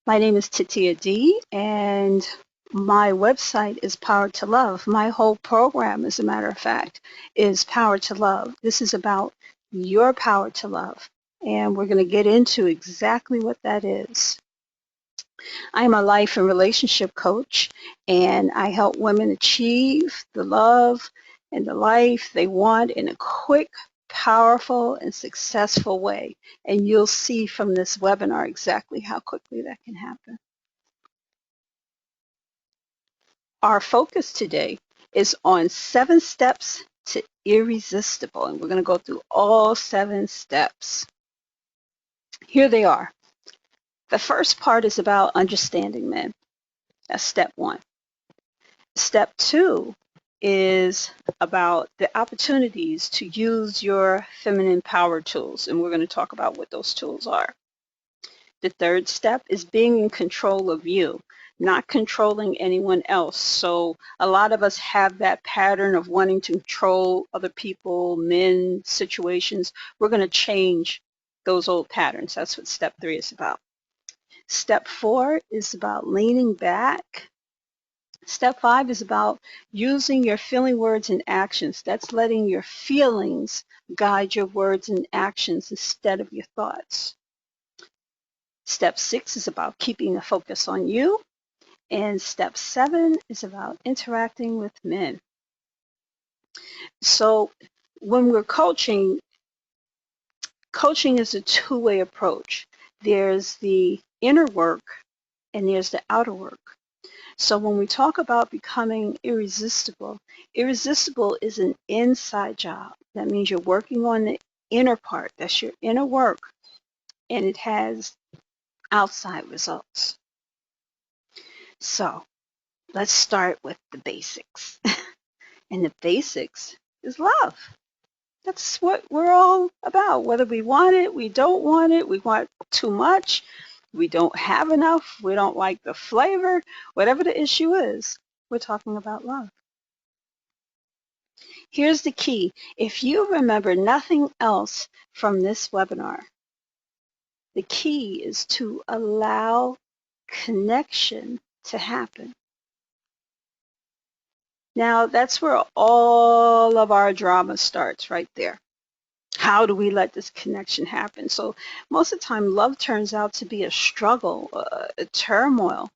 My name is Titia D, and my website is Power to Love. My whole program, as a matter of fact, is Power to Love. This is about your power to love, and we're going to get into exactly what that is. I'm a life and relationship coach, and I help women achieve the love and the life they want in a quick, powerful, and successful way. And you'll see from this webinar exactly how quickly that can happen. Our focus today is on 7 steps to irresistible, and we're going to go through all 7 steps. Here they are. The first part is about understanding men. That's step 1. Step 2 is about the opportunities to use your feminine power tools, and we're going to talk about what those tools are. The third step is being in control of you, not controlling anyone else. So a lot of us have that pattern of wanting to control other people, men, situations. We're going to change those old patterns. That's what step 3 is about. Step 4 is about leaning back. Step 5 is about using your feeling, words, and actions. That's letting your feelings guide your words and actions instead of your thoughts. Step 6 is about keeping the focus on you. And step 7 is about interacting with men. So when we're coaching is a two-way approach. There's the inner work and there's the outer work. So when we talk about becoming irresistible is an inside job. That means you're working on the inner part. That's your inner work. And it has outside results. So let's start with the basics. And the basics is love. That's what we're all about. Whether we want it, we don't want it, we want too much, we don't have enough, we don't like the flavor, whatever the issue is, we're talking about love. Here's the key. If you remember nothing else from this webinar, the key is to allow connection to happen. Now, that's where all of our drama starts, right there. How do we let this connection happen? So most of the time, love turns out to be a struggle, a turmoil.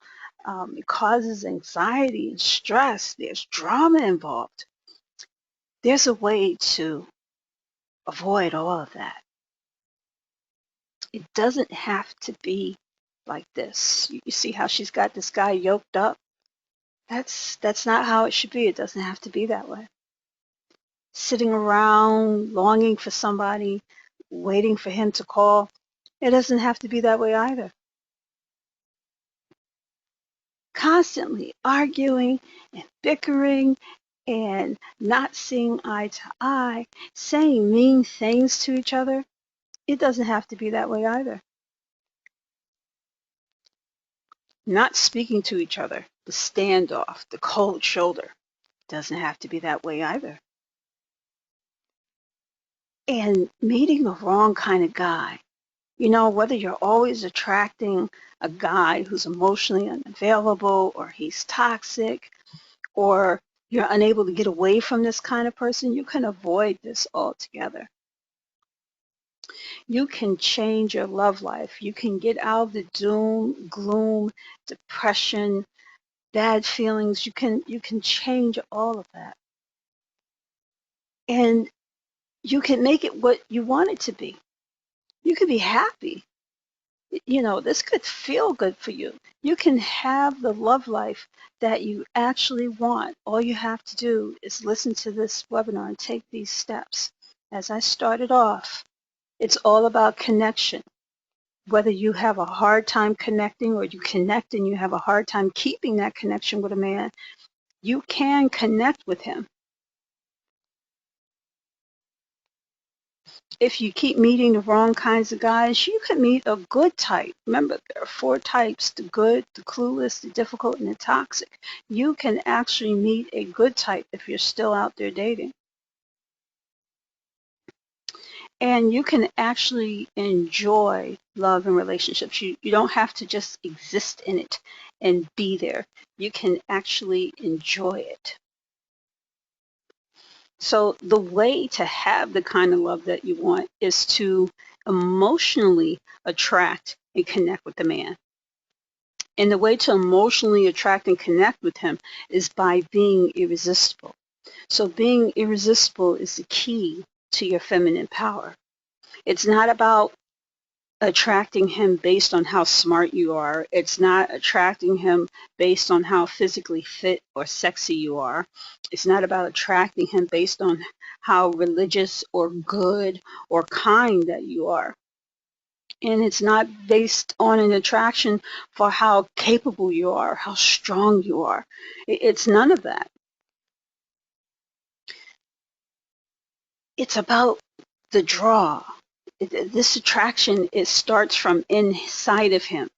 It causes anxiety and stress. There's drama involved. There's a way to avoid all of that. It doesn't have to be like this. You see how she's got this guy yoked up? That's not how it should be. It doesn't have to be that way. Sitting around longing for somebody, waiting for him to call, it doesn't have to be that way either. Constantly arguing and bickering and not seeing eye to eye, saying mean things to each other, it doesn't have to be that way either. Not speaking to each other, the standoff, the cold shoulder, doesn't have to be that way either. And meeting the wrong kind of guy, you know, whether you're always attracting a guy who's emotionally unavailable or he's toxic or you're unable to get away from this kind of person, you can avoid this altogether. You can change your love life. You can get out of the doom, gloom, depression, bad feelings. You can change all of that. And you can make it what you want it to be. You can be happy. You know, this could feel good for you. You can have the love life that you actually want. All you have to do is listen to this webinar and take these steps. As I started off, it's all about connection. Whether you have a hard time connecting or you connect and you have a hard time keeping that connection with a man, you can connect with him. If you keep meeting the wrong kinds of guys, you could meet a good type. Remember, there are 4 types: the good, the clueless, the difficult, and the toxic. You can actually meet a good type if you're still out there dating. And you can actually enjoy love and relationships. You don't have to just exist in it and be there. You can actually enjoy it. So the way to have the kind of love that you want is to emotionally attract and connect with the man. And the way to emotionally attract and connect with him is by being irresistible. So being irresistible is the key to your feminine power. It's not about attracting him based on how smart you are. It's not attracting him based on how physically fit or sexy you are. It's not about attracting him based on how religious or good or kind that you are. And it's not based on an attraction for how capable you are, how strong you are. It's none of that. It's about the draw. This attraction, it starts from inside of him.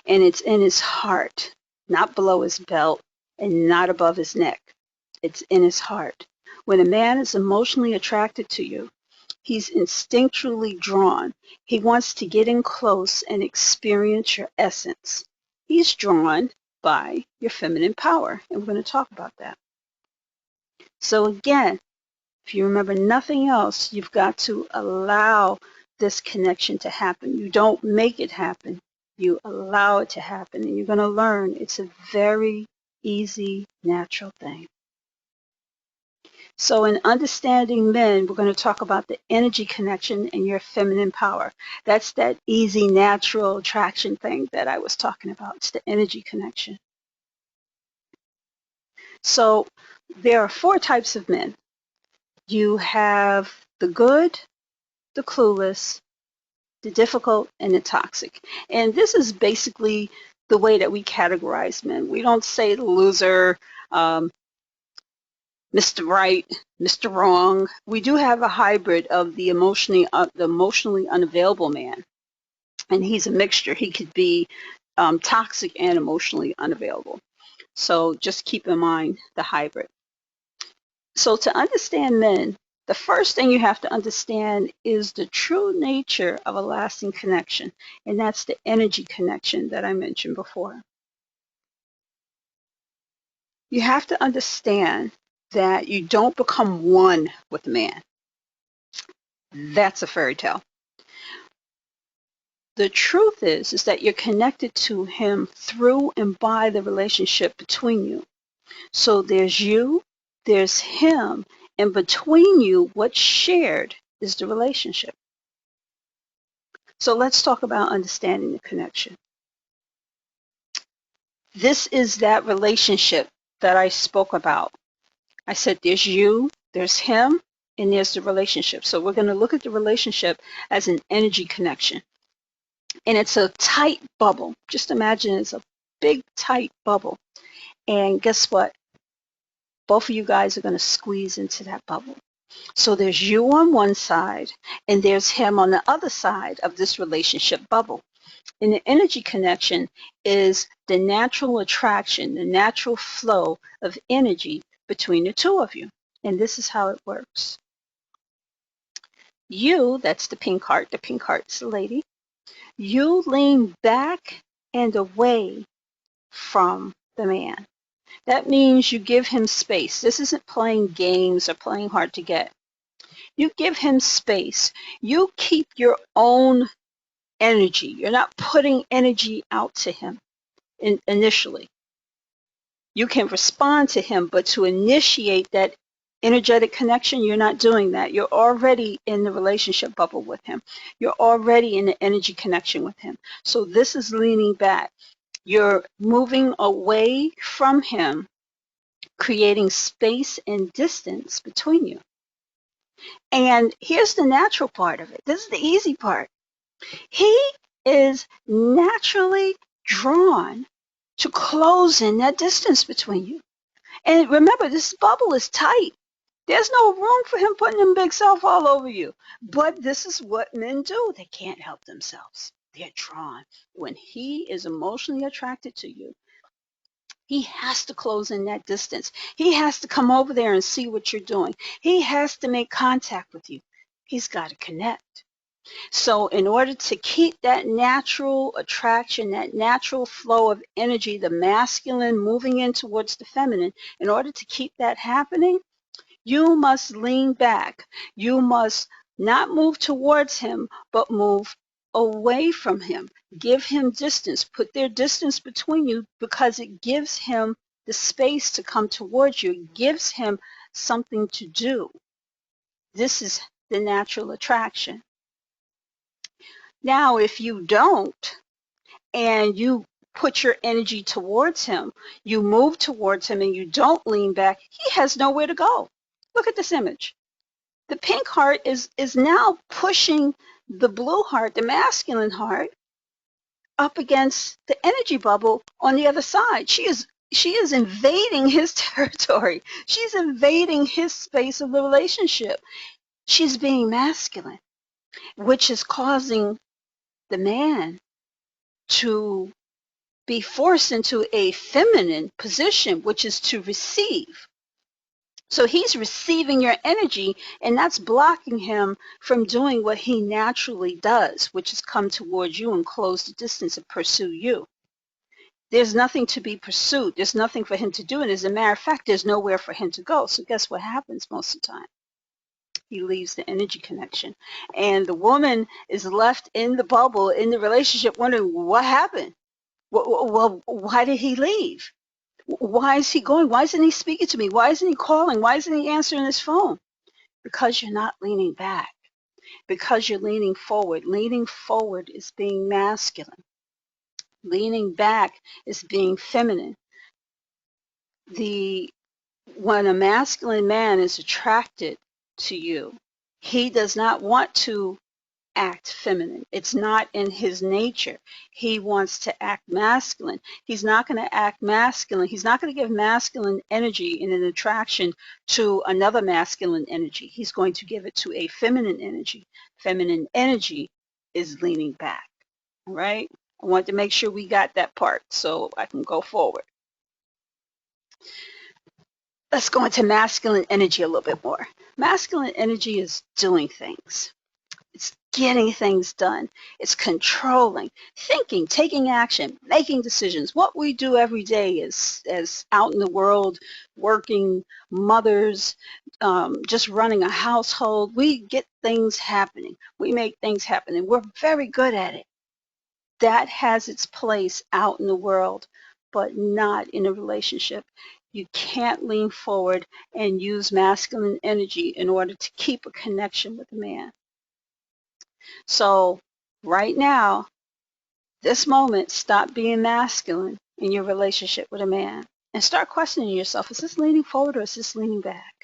And it's in his heart, not below his belt and not above his neck. It's in his heart. When a man is emotionally attracted to you, he's instinctually drawn. He wants to get in close and experience your essence. He's drawn by your feminine power, and we're going to talk about that. So again, if you remember nothing else, you've got to allow this connection to happen. You don't make it happen. You allow it to happen, and you're going to learn it's a very easy, natural thing. So in Understanding Men, we're going to talk about the energy connection and your feminine power. That's that easy, natural attraction thing that I was talking about. It's the energy connection. So there are 4 types of men. You have the good, the clueless, the difficult, and the toxic. And this is basically the way that we categorize men. We don't say the loser, Mr. Right, Mr. Wrong. We do have a hybrid of the emotionally unavailable man. And he's a mixture. He could be toxic and emotionally unavailable. So just keep in mind the hybrid. So to understand men, the first thing you have to understand is the true nature of a lasting connection, and that's the energy connection that I mentioned before. You have to understand that you don't become one with a man. That's a fairy tale. The truth is that you're connected to him through and by the relationship between you. So there's you, there's him, and between you, what's shared is the relationship. So let's talk about understanding the connection. This is that relationship that I spoke about. I said there's you, there's him, and there's the relationship. So we're going to look at the relationship as an energy connection. And it's a tight bubble. Just imagine it's a big, tight bubble. And guess what? Both of you guys are going to squeeze into that bubble. So there's you on one side, and there's him on the other side of this relationship bubble. And the energy connection is the natural attraction, the natural flow of energy between the two of you. And this is how it works. You, that's the pink heart's the lady, you lean back and away from the man. That means you give him space. This isn't playing games or playing hard to get. You give him space. You keep your own energy. You're not putting energy out to him initially. You can respond to him, but to initiate that energetic connection, you're not doing that. You're already in the relationship bubble with him. You're already in the energy connection with him. So this is leaning back. You're moving away from him, creating space and distance between you. And here's the natural part of it. This is the easy part. He is naturally drawn to close in that distance between you. And remember, this bubble is tight. There's no room for him putting them big self all over you. But this is what men do. They can't help themselves. They're drawn. When he is emotionally attracted to you, he has to close in that distance. He has to come over there and see what you're doing. He has to make contact with you. He's got to connect. So in order to keep that natural attraction, that natural flow of energy, the masculine moving in towards the feminine, in order to keep that happening, you must lean back. You must not move towards him, but move away from him. Give him distance. Put their distance between you, because it gives him the space to come towards you. It gives him something to do. This is the natural attraction. Now, if you don't, and you put your energy towards him, you move towards him and you don't lean back, he has nowhere to go. Look at this image. The pink heart is now pushing the blue heart, the masculine heart, up against the energy bubble on the other side. She is invading his territory. She's invading his space of the relationship. She's being masculine, which is causing the man to be forced into a feminine position, which is to receive. So he's receiving your energy, and that's blocking him from doing what he naturally does, which is come towards you and close the distance and pursue you. There's nothing to be pursued. There's nothing for him to do. And as a matter of fact, there's nowhere for him to go. So guess what happens most of the time? He leaves the energy connection. And the woman is left in the bubble, in the relationship, wondering, what happened? Well, why did he leave? Why is he going? Why isn't he speaking to me? Why isn't he calling? Why isn't he answering his phone? Because you're not leaning back. Because you're leaning forward. Leaning forward is being masculine. Leaning back is being feminine. When a masculine man is attracted to you, he does not want to act feminine. It's not in his nature. He wants to act masculine. He's not going to act masculine. He's not going to give masculine energy in an attraction to another masculine energy. He's going to give it to a feminine energy. Feminine energy is leaning back. All right? I want to make sure we got that part so I can go forward. Let's go into masculine energy a little bit more. Masculine energy is doing things. It's getting things done. It's controlling, thinking, taking action, making decisions. What we do every day is, as out in the world, working mothers, just running a household, we get things happening. We make things happen, and we're very good at it. That has its place out in the world, but not in a relationship. You can't lean forward and use masculine energy in order to keep a connection with a man. So right now, this moment, stop being masculine in your relationship with a man and start questioning yourself, is this leaning forward or is this leaning back?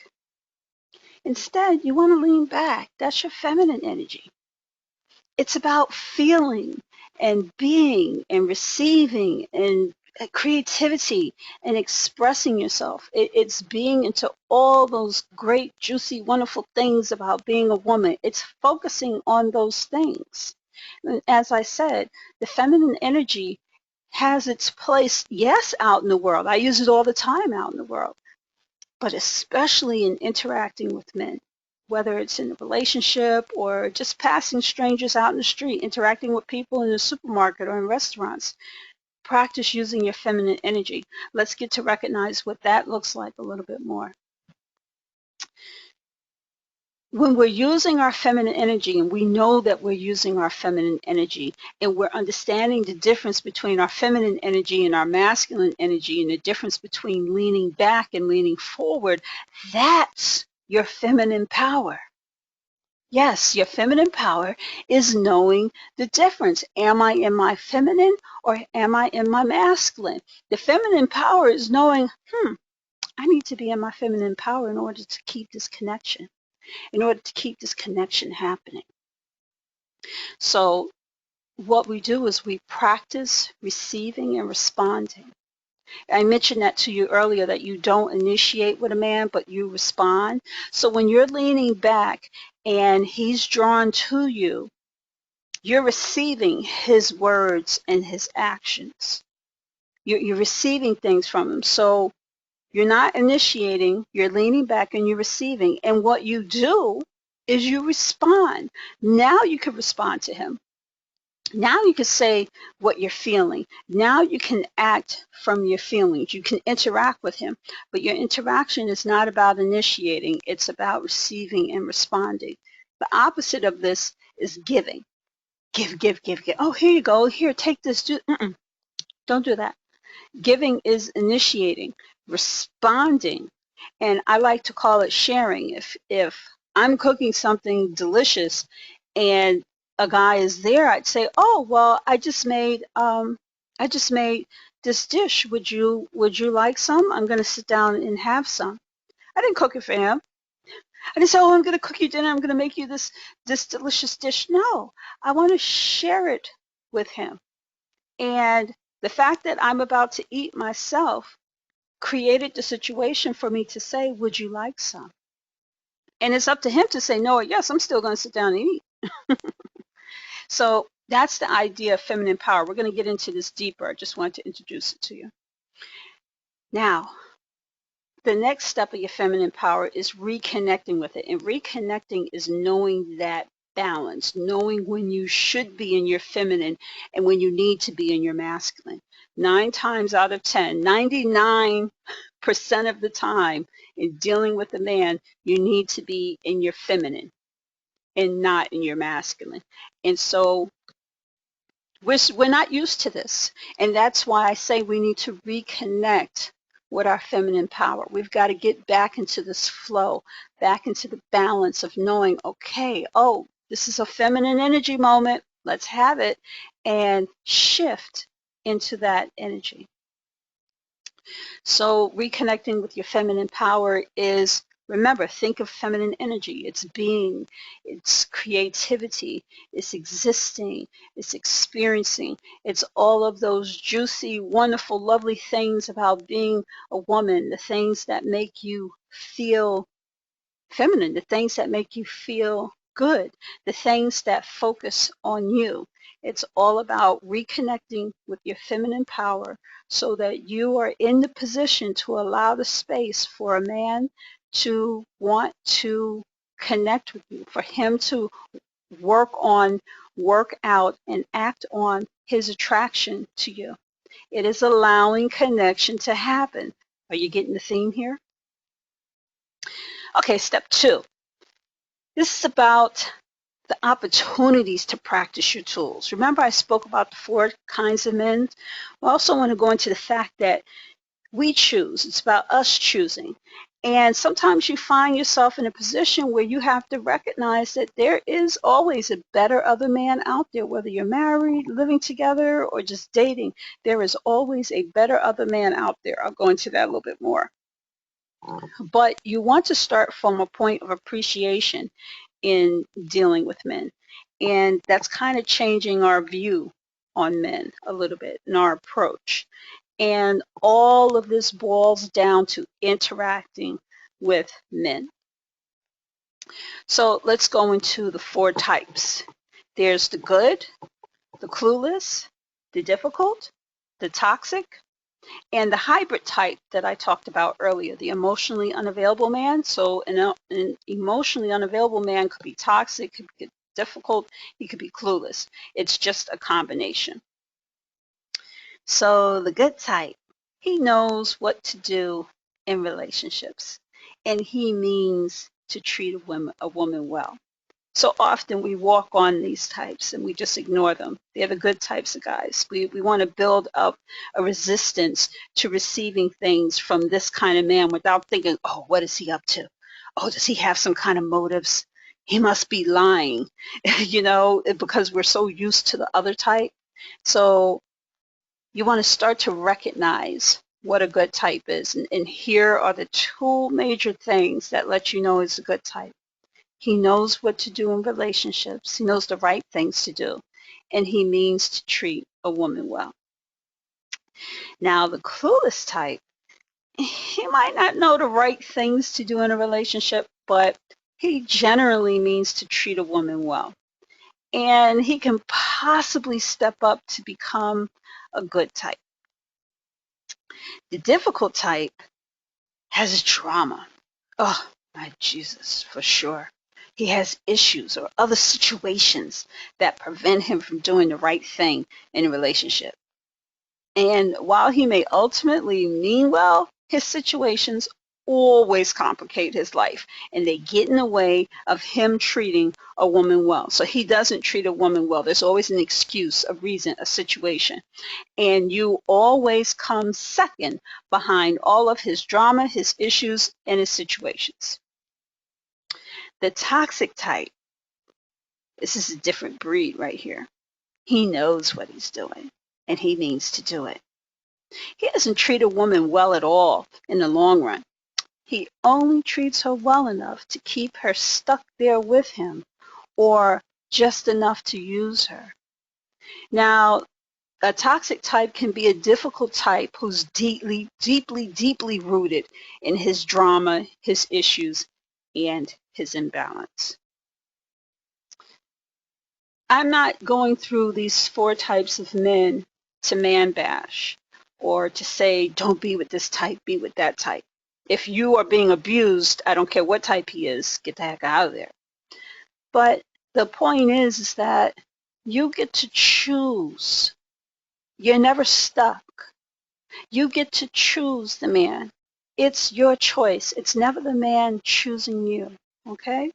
Instead, you want to lean back. That's your feminine energy. It's about feeling and being and receiving and creativity and expressing yourself. It's being into all those great, juicy, wonderful things about being a woman. It's focusing on those things. And as I said, the feminine energy has its place, yes, out in the world. I use it all the time out in the world, but especially in interacting with men, whether it's in a relationship or just passing strangers out in the street, interacting with people in the supermarket or in restaurants. Practice using your feminine energy. Let's get to recognize what that looks like a little bit more. When we're using our feminine energy, and we know that we're using our feminine energy, and we're understanding the difference between our feminine energy and our masculine energy, and the difference between leaning back and leaning forward, that's your feminine power. Yes, your feminine power is knowing the difference. Am I in my feminine or am I in my masculine? The feminine power is knowing, I need to be in my feminine power in order to keep this connection, in order to keep this connection happening. So what we do is we practice receiving and responding. I mentioned that to you earlier, that you don't initiate with a man, but you respond. So when you're leaning back and he's drawn to you, you're receiving his words and his actions. You're receiving things from him. So you're not initiating, you're leaning back and you're receiving. And what you do is you respond. Now you can respond to him. Now you can say what you're feeling. Now you can act from your feelings. You can interact with him. But your interaction is not about initiating. It's about receiving and responding. The opposite of this is giving. Give, give, give, give. Oh, here you go. Here, take this. Don't do that. Giving is initiating. Responding, and I like to call it sharing. If I'm cooking something delicious and a guy is there, I'd say, oh, well, I just made this dish. Would you like some? I'm going to sit down and have some. I didn't cook it for him. I didn't say, oh, I'm going to cook you dinner. I'm going to make you this delicious dish. No, I want to share it with him. And the fact that I'm about to eat myself created the situation for me to say, would you like some? And it's up to him to say no or yes. I'm still going to sit down and eat. So that's the idea of feminine power. We're going to get into this deeper. I just wanted to introduce it to you. Now, the next step of your feminine power is reconnecting with it. And reconnecting is knowing that balance, knowing when you should be in your feminine and when you need to be in your masculine. 9 times out of 10, 99% of the time in dealing with a man, you need to be in your feminine and not in your masculine. And so we're not used to this. And that's why I say we need to reconnect with our feminine power. We've got to get back into this flow, back into the balance of knowing, okay, oh, this is a feminine energy moment. Let's have it, and shift into that energy. So reconnecting with your feminine power is, remember, think of feminine energy. It's being, it's creativity, it's existing, it's experiencing. It's all of those juicy, wonderful, lovely things about being a woman, the things that make you feel feminine, the things that make you feel good, the things that focus on you. It's all about reconnecting with your feminine power so that you are in the position to allow the space for a man to want to connect with you, for him to work out, and act on his attraction to you. It is allowing connection to happen. Are you getting the theme here? Okay, step 2. This is about the opportunities to practice your tools. Remember I spoke about the 4 kinds of men? I also want to go into the fact that we choose. It's about us choosing. And sometimes you find yourself in a position where you have to recognize that there is always a better other man out there, whether you're married, living together, or just dating. There is always a better other man out there. I'll go into that a little bit more. But you want to start from a point of appreciation in dealing with men. And that's kind of changing our view on men a little bit in our approach. And all of this boils down to interacting with men. So let's go into the 4 types. There's the good, the clueless, the difficult, the toxic, and the hybrid type that I talked about earlier, the emotionally unavailable man. So an emotionally unavailable man could be toxic, could be difficult, he could be clueless. It's just a combination. So the good type, he knows what to do in relationships, and he means to treat a woman well. So often we walk on these types and we just ignore them. They're the good types of guys. We want to build up a resistance to receiving things from this kind of man without thinking, oh, what is he up to? Oh, does he have some kind of motives? He must be lying, because we're so used to the other type. So you want to start to recognize what a good type is. And here are the 2 major things that let you know it's a good type. He knows what to do in relationships. He knows the right things to do. And he means to treat a woman well. Now, the clueless type, he might not know the right things to do in a relationship, but he generally means to treat a woman well. And he can possibly step up to become a good type. The difficult type has drama. Oh, my Jesus, for sure. He has issues or other situations that prevent him from doing the right thing in a relationship. And while he may ultimately mean well, his situations always complicate his life, and they get in the way of him treating a woman well. So he doesn't treat a woman well. There's always an excuse, a reason, a situation. And you always come second behind all of his drama, his issues, and his situations. The toxic type, this is a different breed right here. He knows what he's doing, and he means to do it. He doesn't treat a woman well at all in the long run. He only treats her well enough to keep her stuck there with him, or just enough to use her. Now, a toxic type can be a difficult type who's deeply, deeply, deeply rooted in his drama, his issues, and his imbalance. I'm not going through these 4 types of men to man bash or to say, don't be with this type, be with that type. If you are being abused, I don't care what type he is, get the heck out of there. But the point is that you get to choose. You're never stuck. You get to choose the man. It's your choice. It's never the man choosing you, okay?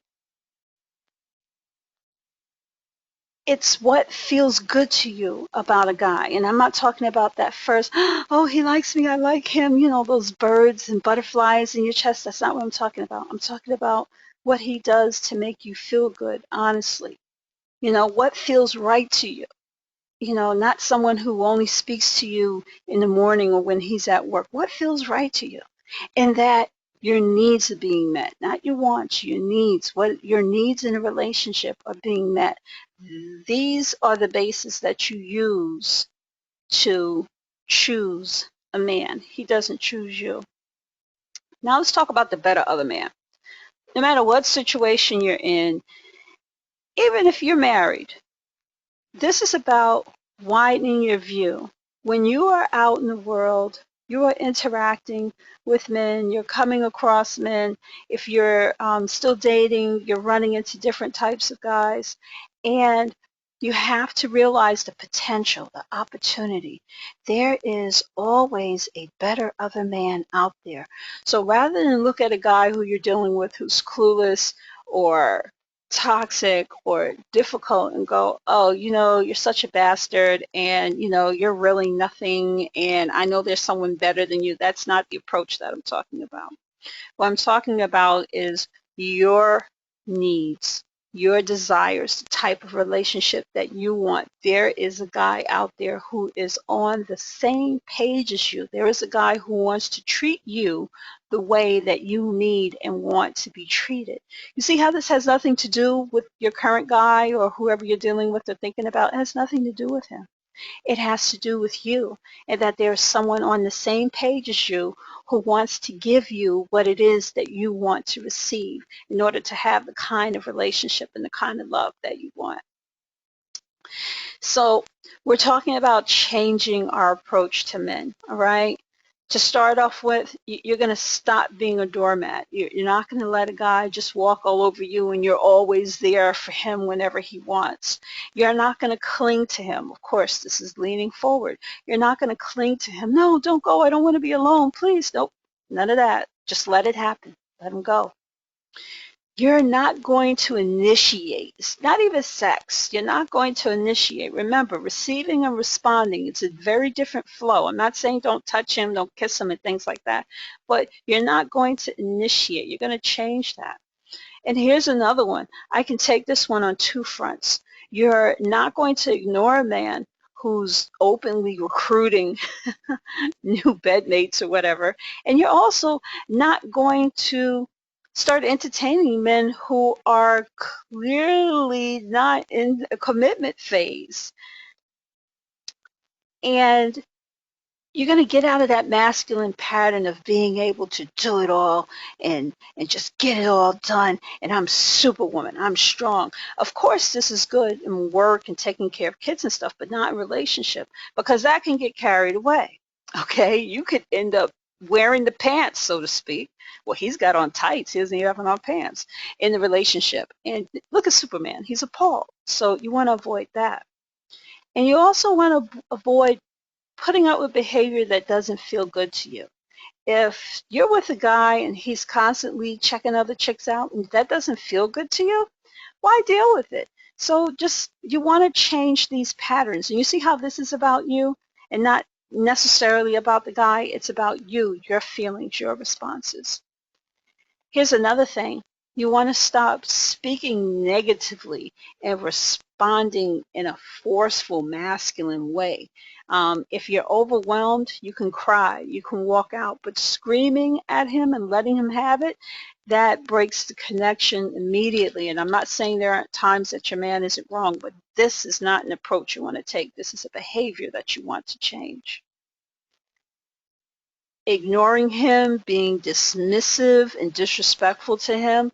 It's what feels good to you about a guy. And I'm not talking about that first, oh, he likes me, I like him, you know, those birds and butterflies in your chest. That's not what I'm talking about. I'm talking about what he does to make you feel good, honestly. You know, what feels right to you. You know, not someone who only speaks to you in the morning or when he's at work. What feels right to you? And that your needs are being met, not your wants, your needs. What your needs in a relationship are being met. These are the basis that you use to choose a man. He doesn't choose you. Now let's talk about the better other man. No matter what situation you're in, even if you're married, this is about widening your view. When you are out in the world, you are interacting with men, you're coming across men. If you're still dating, you're running into different types of guys. And you have to realize the potential, the opportunity. There is always a better other man out there. So rather than look at a guy who you're dealing with who's clueless or toxic or difficult and go, oh, you know, you're such a bastard and, you know, you're really nothing and I know there's someone better than you. That's not the approach that I'm talking about. What I'm talking about is your needs, your desires, the type of relationship that you want. There is a guy out there who is on the same page as you. There is a guy who wants to treat you the way that you need and want to be treated. You see how this has nothing to do with your current guy or whoever you're dealing with or thinking about? It has nothing to do with him. It has to do with you, and that there's someone on the same page as you who wants to give you what it is that you want to receive in order to have the kind of relationship and the kind of love that you want. So we're talking about changing our approach to men, all right? To start off with, you're going to stop being a doormat. You're not going to let a guy just walk all over you and you're always there for him whenever he wants. You're not going to cling to him. Of course, this is leaning forward. You're not going to cling to him. No, don't go. I don't want to be alone. Please. Nope. None of that. Just let it happen. Let him go. You're not going to initiate. It's not even sex. You're not going to initiate. Remember, receiving and responding, it's a very different flow. I'm not saying don't touch him, don't kiss him, and things like that. But you're not going to initiate. You're going to change that. And here's another one. I can take this one on 2 fronts. You're not going to ignore a man who's openly recruiting new bedmates or whatever. And you're also not going to start entertaining men who are clearly not in a commitment phase. And you're going to get out of that masculine pattern of being able to do it all and just get it all done. And I'm superwoman. I'm strong. Of course, this is good in work and taking care of kids and stuff, but not in relationship, because that can get carried away. Okay, you could end up wearing the pants, so to speak. Well, he's got on tights. He doesn't even have on pants in the relationship. And look at Superman. He's appalled. So you want to avoid that. And you also want to avoid putting up with behavior that doesn't feel good to you. If you're with a guy and he's constantly checking other chicks out and that doesn't feel good to you, why deal with it? So just, you want to change these patterns. And you see how this is about you and not necessarily about the guy. It's about you, your feelings, your responses. Here's another thing. You want to stop speaking negatively and responding in a forceful, masculine way. If you're overwhelmed, you can cry, you can walk out, but screaming at him and letting him have it, that breaks the connection immediately. And I'm not saying there aren't times that your man isn't wrong, but this is not an approach you want to take. This is a behavior that you want to change. Ignoring him, being dismissive and disrespectful to him,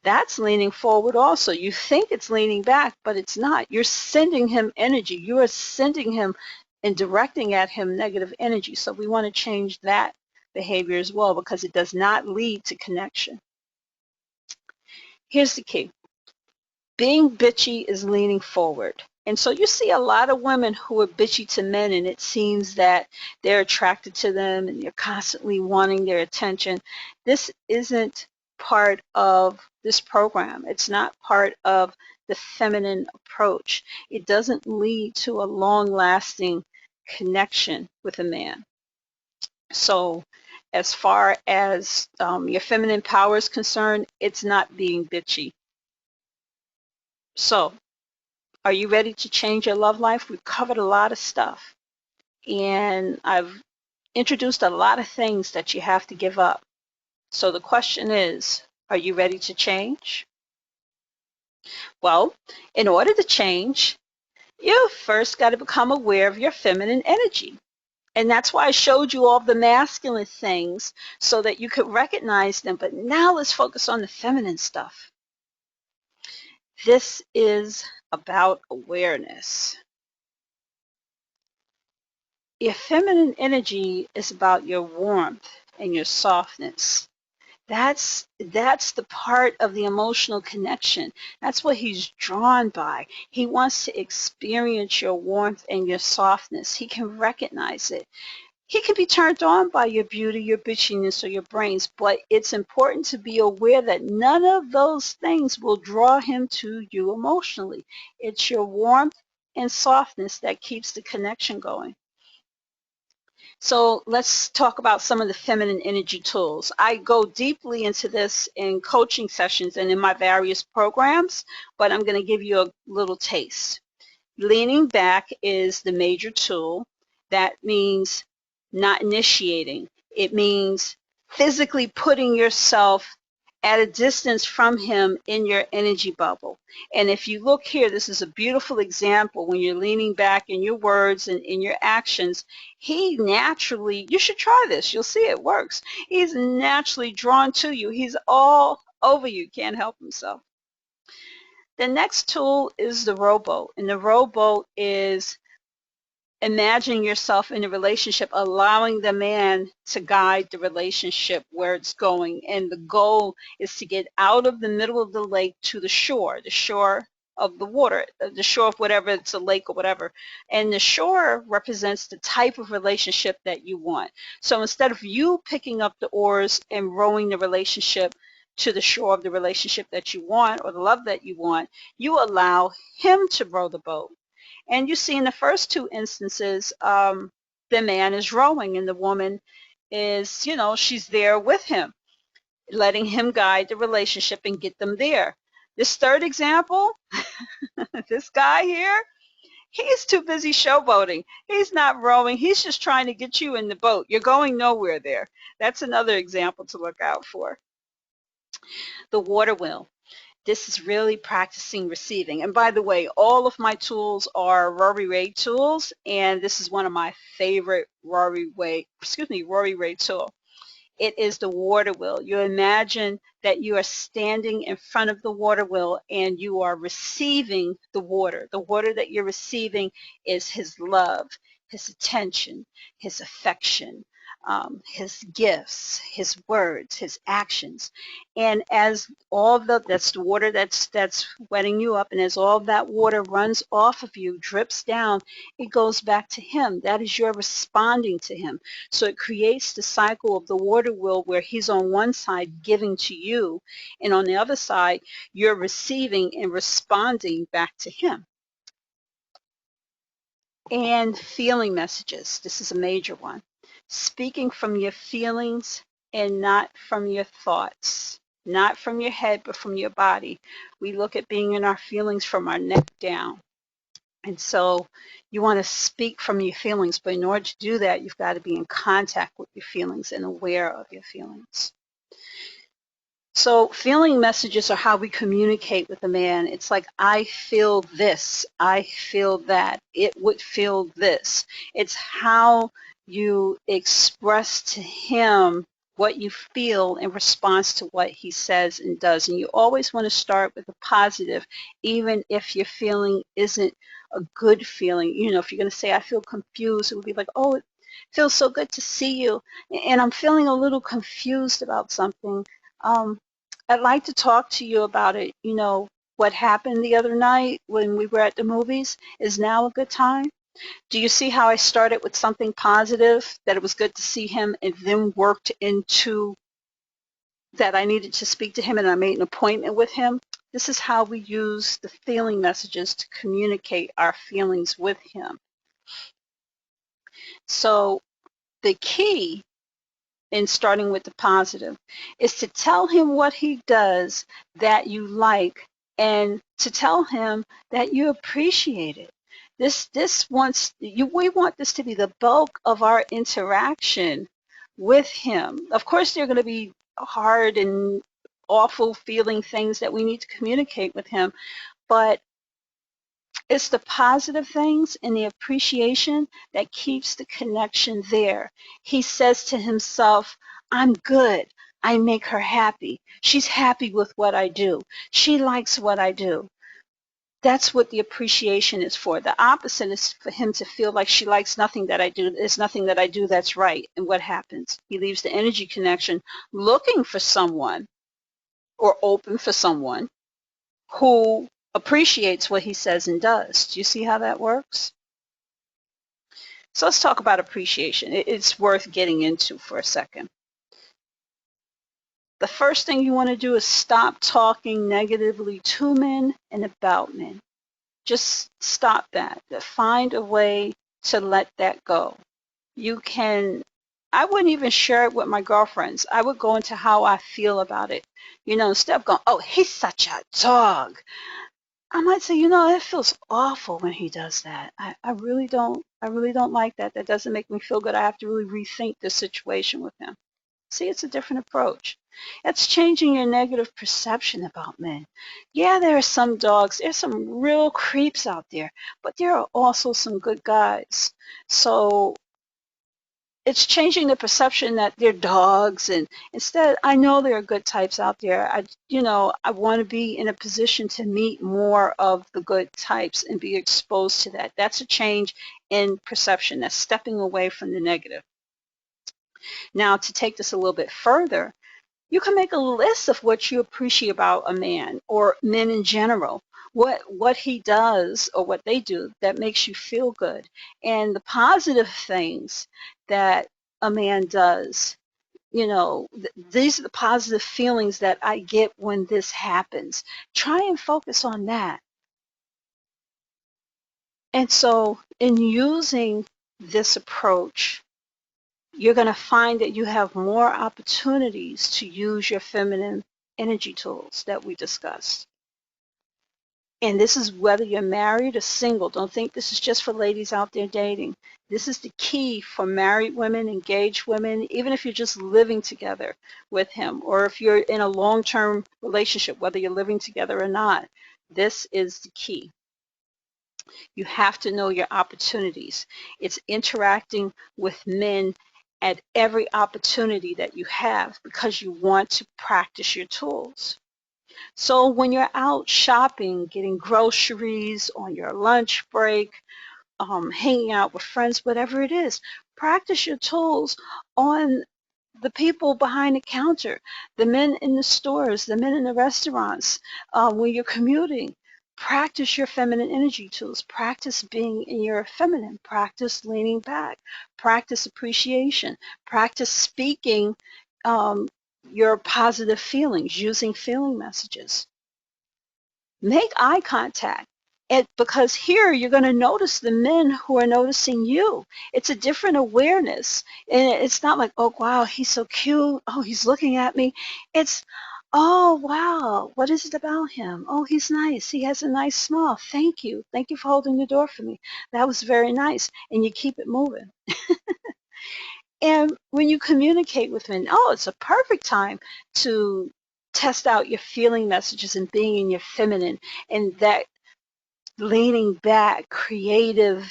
that's leaning forward also. You think it's leaning back, but it's not. You're sending him energy. You are sending him and directing at him negative energy. So we want to change that behavior as well, because it does not lead to connection. Here's the key. Being bitchy is leaning forward. And so you see a lot of women who are bitchy to men, and it seems that they're attracted to them and they're constantly wanting their attention. This isn't part of this program. It's not part of the feminine approach. It doesn't lead to a long-lasting connection with a man. So as far as your feminine power is concerned, it's not being bitchy. So are you ready to change your love life? We've covered a lot of stuff, and I've introduced a lot of things that you have to give up. So the question is, are you ready to change? Well, in order to change, you first got to become aware of your feminine energy. And that's why I showed you all the masculine things so that you could recognize them. But now let's focus on the feminine stuff. This is about awareness. Your feminine energy is about your warmth and your softness. That's the part of the emotional connection. That's what he's drawn by. He wants to experience your warmth and your softness. He can recognize it. He can be turned on by your beauty, your bitchiness, or your brains, but it's important to be aware that none of those things will draw him to you emotionally. It's your warmth and softness that keeps the connection going. So let's talk about some of the feminine energy tools. I go deeply into this in coaching sessions and in my various programs, but I'm going to give you a little taste. Leaning back is the major tool. That means not initiating. It means physically putting yourself at a distance from him in your energy bubble. And if you look here, this is a beautiful example when you're leaning back in your words and in your actions. He naturally, you should try this, you'll see it works. He's naturally drawn to you. He's all over you, can't help himself. The next tool is the rowboat, and the rowboat is imagining yourself in a relationship, allowing the man to guide the relationship where it's going. And the goal is to get out of the middle of the lake to the shore of the water, the shore of whatever, it's a lake or whatever. And the shore represents the type of relationship that you want. So instead of you picking up the oars and rowing the relationship to the shore of the relationship that you want or the love that you want, you allow him to row the boat. And you see in the first two instances, the man is rowing and the woman is, she's there with him, letting him guide the relationship and get them there. This third example, this guy here, he's too busy showboating. He's not rowing. He's just trying to get you in the boat. You're going nowhere there. That's another example to look out for. The water wheel. This is really practicing receiving. And by the way, all of my tools are Rory Ray tools, and this is one of my favorite Rory Ray tool. It is the water wheel. You imagine that you are standing in front of the water wheel and you are receiving the water. The water that you're receiving is his love, his attention, his affection, his gifts, his words, his actions. And as all that's the water that's wetting you up, and as all that water runs off of you, drips down, it goes back to him. That is your responding to him. So it creates the cycle of the water wheel where he's on one side giving to you, and on the other side, you're receiving and responding back to him. And feeling messages. This is a major one. Speaking from your feelings and not from your thoughts. Not from your head, but from your body. We look at being in our feelings from our neck down. And so you want to speak from your feelings, but in order to do that, you've got to be in contact with your feelings and aware of your feelings. So feeling messages are how we communicate with a man. It's like, I feel this, I feel that, it would feel this. It's how you express to him what you feel in response to what he says and does. And you always want to start with a positive, even if your feeling isn't a good feeling. You know, if you're going to say, I feel confused, it would be like, oh, it feels so good to see you. And I'm feeling a little confused about something. I'd like to talk to you about it. You know, what happened the other night when we were at the movies. Is now a good time? Do you see how I started with something positive, that it was good to see him, and then worked into that I needed to speak to him and I made an appointment with him? This is how we use the feeling messages to communicate our feelings with him. So the key in starting with the positive is to tell him what he does that you like, and to tell him that you appreciate it. We want this to be the bulk of our interaction with him. Of course, there are going to be hard and awful feeling things that we need to communicate with him, but it's the positive things and the appreciation that keeps the connection there. He says to himself, I'm good. I make her happy. She's happy with what I do. She likes what I do. That's what the appreciation is for. The opposite is for him to feel like she likes nothing that I do. There's nothing that I do that's right. And what happens? He leaves the energy connection looking for someone, or open for someone, who appreciates what he says and does. Do you see how that works? So let's talk about appreciation. It's worth getting into for a second. The first thing you want to do is stop talking negatively to men and about men. Just stop that. Find a way to let that go. I wouldn't even share it with my girlfriends. I would go into how I feel about it. You know, instead of going, oh, he's such a dog, I might say, you know, it feels awful when he does that. I really don't like that. That doesn't make me feel good. I have to really rethink the situation with him. See, it's a different approach. It's changing your negative perception about men. Yeah, there are some dogs. There's some real creeps out there, but there are also some good guys. So it's changing the perception that they're dogs, and instead, I know there are good types out there. I want to be in a position to meet more of the good types and be exposed to that. That's a change in perception. That's stepping away from the negative. Now, to take this a little bit further, you can make a list of what you appreciate about a man, or men in general. What he does or what they do that makes you feel good, and the positive things that a man does. You know, these are the positive feelings that I get when this happens. Try and focus on that. And so in using this approach, you're going to find that you have more opportunities to use your feminine energy tools that we discussed. And this is whether you're married or single. Don't think this is just for ladies out there dating. This is the key for married women, engaged women, even if you're just living together with him, or if you're in a long-term relationship, whether you're living together or not. This is the key. You have to know your opportunities. It's interacting with men at every opportunity that you have, because you want to practice your tools. So when you're out shopping, getting groceries on your lunch break, hanging out with friends, whatever it is. Practice your tools on the people behind the counter, the men in the stores, the men in the restaurants, when you're commuting. Practice your feminine energy tools. Practice being in your feminine. Practice leaning back. Practice appreciation. Practice speaking your positive feelings, using feeling messages. Make eye contact. Because here you're going to notice the men who are noticing you. It's a different awareness. And it's not like, oh, wow, he's so cute. Oh, he's looking at me. It's, oh, wow, what is it about him? Oh, he's nice. He has a nice smile. Thank you. Thank you for holding the door for me. That was very nice. And you keep it moving. And when you communicate with men, oh, it's a perfect time to test out your feeling messages and being in your feminine, and that leaning back, creative,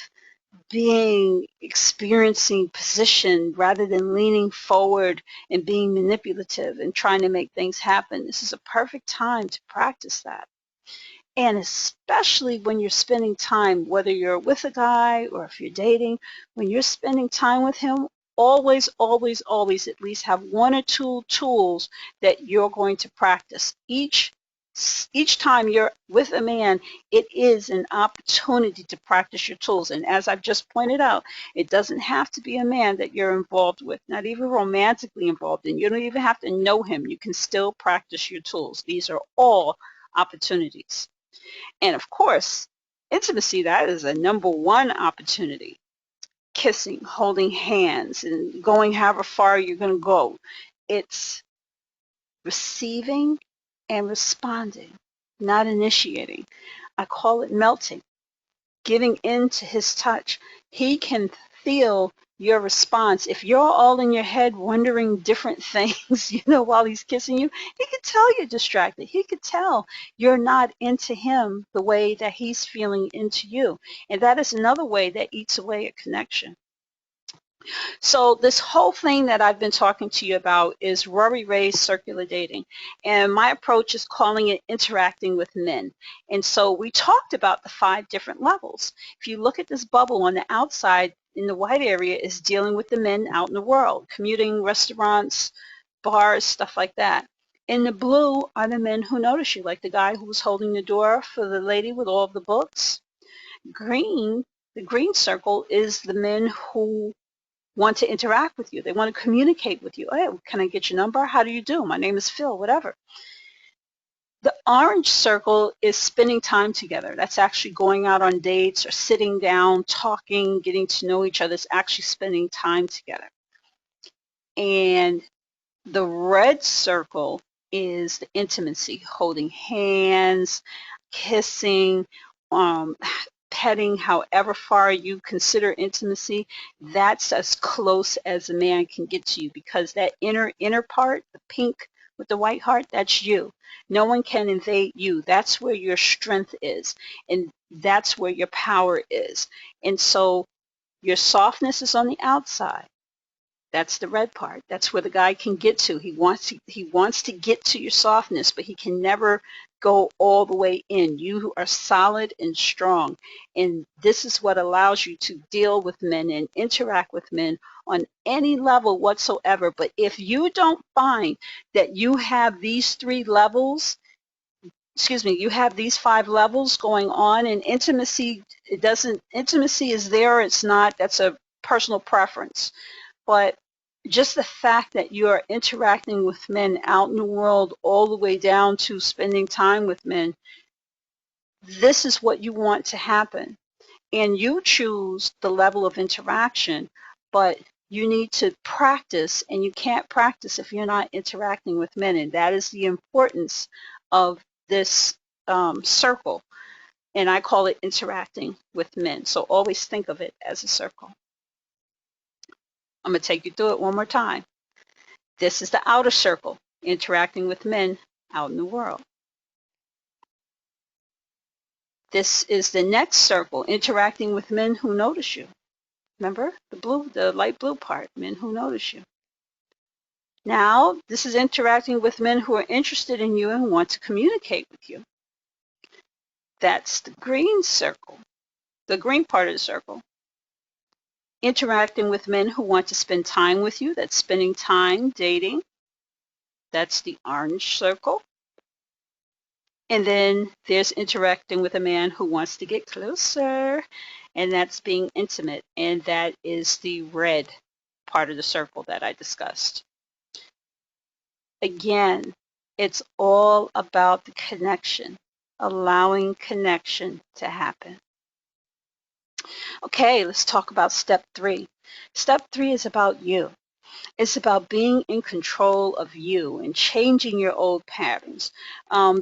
being, experiencing position rather than leaning forward and being manipulative and trying to make things happen. This is a perfect time to practice that. And especially when you're spending time, whether you're with a guy or if you're dating, when you're spending time with him, always, always, always at least have one or two tools that you're going to practice. Each time you're with a man, it is an opportunity to practice your tools. And as I've just pointed out, it doesn't have to be a man that you're involved with, not even romantically involved in. You don't even have to know him. You can still practice your tools. These are all opportunities. And of course, intimacy, that is a number one opportunity. Kissing, holding hands, and going however far you're going to go. It's receiving and responding, not initiating. I call it melting, giving in to his touch. He can feel your response. If you're all in your head wondering different things, while he's kissing you, he could tell you're distracted. He could tell you're not into him the way that he's feeling into you. And that is another way that eats away at connection. So this whole thing that I've been talking to you about is Rory Ray's circular dating. And my approach is calling it interacting with men. And so we talked about the 5 different levels. If you look at this bubble on the outside, in the white area is dealing with the men out in the world, commuting, restaurants, bars, stuff like that. In the blue are the men who notice you, like the guy who was holding the door for the lady with all of the books. Green, the green circle, is the men who want to interact with you. They want to communicate with you. Hey, can I get your number? How do you do? My name is Phil, whatever. The orange circle is spending time together. That's actually going out on dates or sitting down, talking, getting to know each other. It's actually spending time together. And the red circle is the intimacy, holding hands, kissing, petting, however far you consider intimacy. That's as close as a man can get to you, because that inner part, the pink with the white heart, that's you. No one can invade you. That's where your strength is, and that's where your power is. And so your softness is on the outside. That's the red part. That's where the guy can get to. He wants to get to your softness, but he can never go all the way in. You are solid and strong. And this is what allows you to deal with men and interact with men on any level whatsoever. But if you don't find that you have these 3 levels, you have these 5 levels going on, and intimacy is there, it's not, that's a personal preference. But just the fact that you are interacting with men out in the world, all the way down to spending time with men, this is what you want to happen. And you choose the level of interaction, but you need to practice, and you can't practice if you're not interacting with men. And that is the importance of this circle. And I call it interacting with men. So always think of it as a circle. I'm going to take you through it one more time. This is the outer circle, interacting with men out in the world. This is the next circle, interacting with men who notice you. Remember the light blue part, men who notice you. Now, this is interacting with men who are interested in you and want to communicate with you. That's the green circle. the green part of the circle. Interacting with men who want to spend time with you, that's spending time dating. That's the orange circle. And then there's interacting with a man who wants to get closer, and that's being intimate, and that is the red part of the circle that I discussed. Again, it's all about the connection, allowing connection to happen. Okay, let's talk about step 3. Step 3 is about you. It's about being in control of you and changing your old patterns.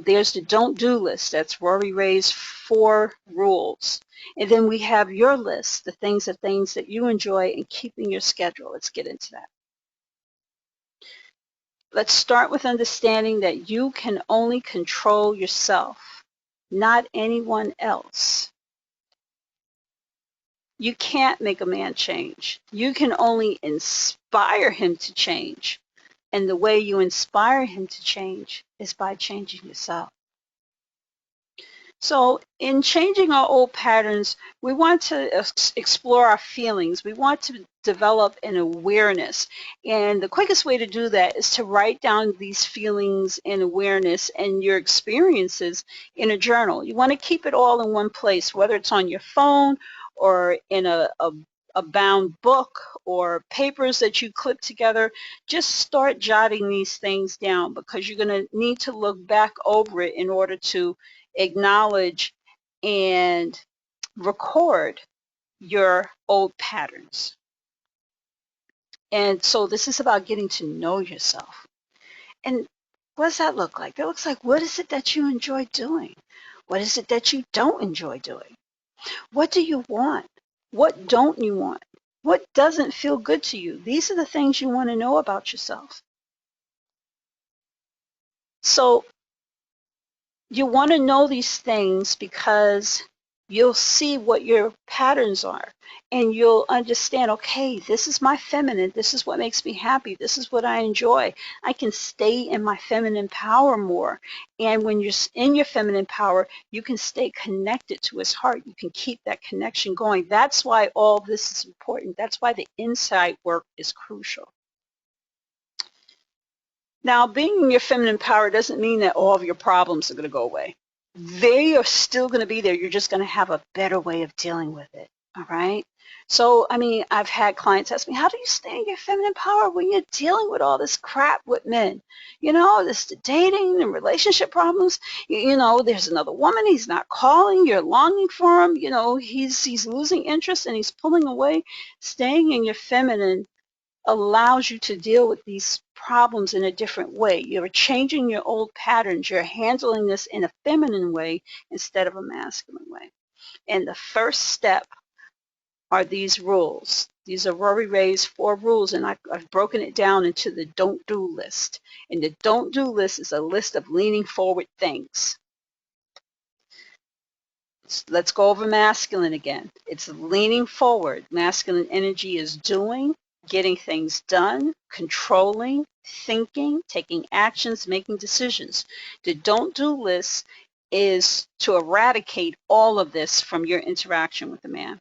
There's the don't do list. That's Rory Ray's 4 rules. And then we have your list, the things that you enjoy and keeping your schedule. Let's get into that. Let's start with understanding that you can only control yourself, not anyone else. You can't make a man change. You can only inspire him to change. And the way you inspire him to change is by changing yourself. So in changing our old patterns, we want to explore our feelings. We want to develop an awareness. And the quickest way to do that is to write down these feelings and awareness and your experiences in a journal. You want to keep it all in one place, whether it's on your phone or in a bound book or papers that you clip together. Just start jotting these things down, because you're going to need to look back over it in order to acknowledge and record your old patterns. And so this is about getting to know yourself. And what does that look like? That looks like, what is it that you enjoy doing? What is it that you don't enjoy doing? What do you want? What don't you want? What doesn't feel good to you? These are the things you want to know about yourself. So you want to know these things because you'll see what your patterns are, and you'll understand, okay, this is my feminine, this is what makes me happy, this is what I enjoy. I can stay in my feminine power more. And when you're in your feminine power, you can stay connected to his heart. You can keep that connection going. That's why all this is important. That's why the inside work is crucial. Now, being in your feminine power doesn't mean that all of your problems are going to go away. They are still going to be there. You're just going to have a better way of dealing with it. All right. So, I mean, I've had clients ask me, how do you stay in your feminine power when you're dealing with all this crap with men? You know, this dating and relationship problems. You know, there's another woman. He's not calling. You're longing for him. You know, he's losing interest and he's pulling away. Staying in your feminine allows you to deal with these problems in a different way. You're changing your old patterns. You're handling this in a feminine way instead of a masculine way. And the first step are these rules. These are Rory Ray's 4 rules, and I've broken it down into the don't do list. And the don't do list is a list of leaning forward things. Let's go over masculine again. It's leaning forward. Masculine energy is doing, getting things done, controlling, thinking, taking actions, making decisions. The don't do list is to eradicate all of this from your interaction with a man.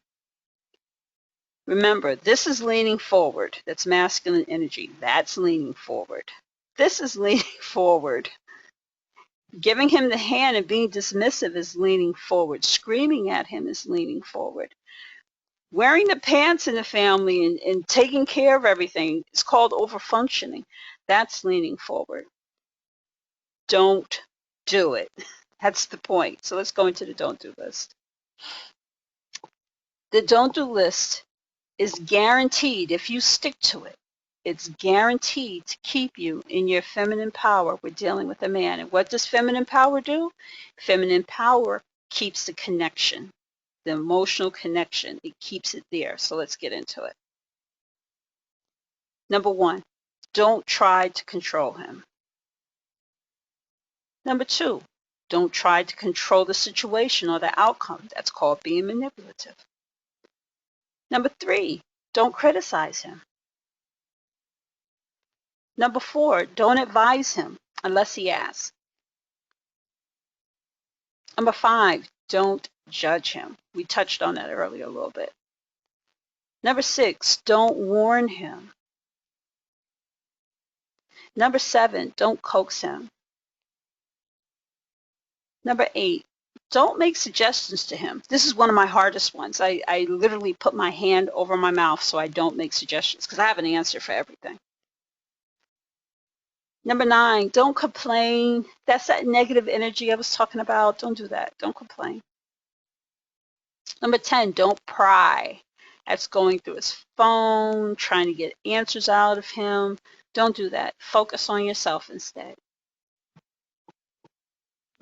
Remember, this is leaning forward. That's masculine energy. That's leaning forward. This is leaning forward. Giving him the hand and being dismissive is leaning forward. Screaming at him is leaning forward. Wearing the pants in the family and taking care of everything is called overfunctioning. That's leaning forward. Don't do it. That's the point. So let's go into the don't do list. The don't do list is guaranteed, if you stick to it, it's guaranteed to keep you in your feminine power. We're dealing with a man. And what does feminine power do? Feminine power keeps the connection, the emotional connection. It keeps it there. So let's get into it. Number 1, don't try to control him. Number 2, don't try to control the situation or the outcome. That's called being manipulative. Number 3, don't criticize him. Number 4, don't advise him unless he asks. Number 5, don't judge him. We touched on that earlier a little bit. Number 6, don't warn him. Number 7, don't coax him. Number 8, don't make suggestions to him. This is one of my hardest ones. I literally put my hand over my mouth so I don't make suggestions because I have an answer for everything. Number 9, don't complain. That's that negative energy I was talking about. Don't do that. Don't complain. Number 10, don't pry. That's going through his phone, trying to get answers out of him. Don't do that. Focus on yourself instead.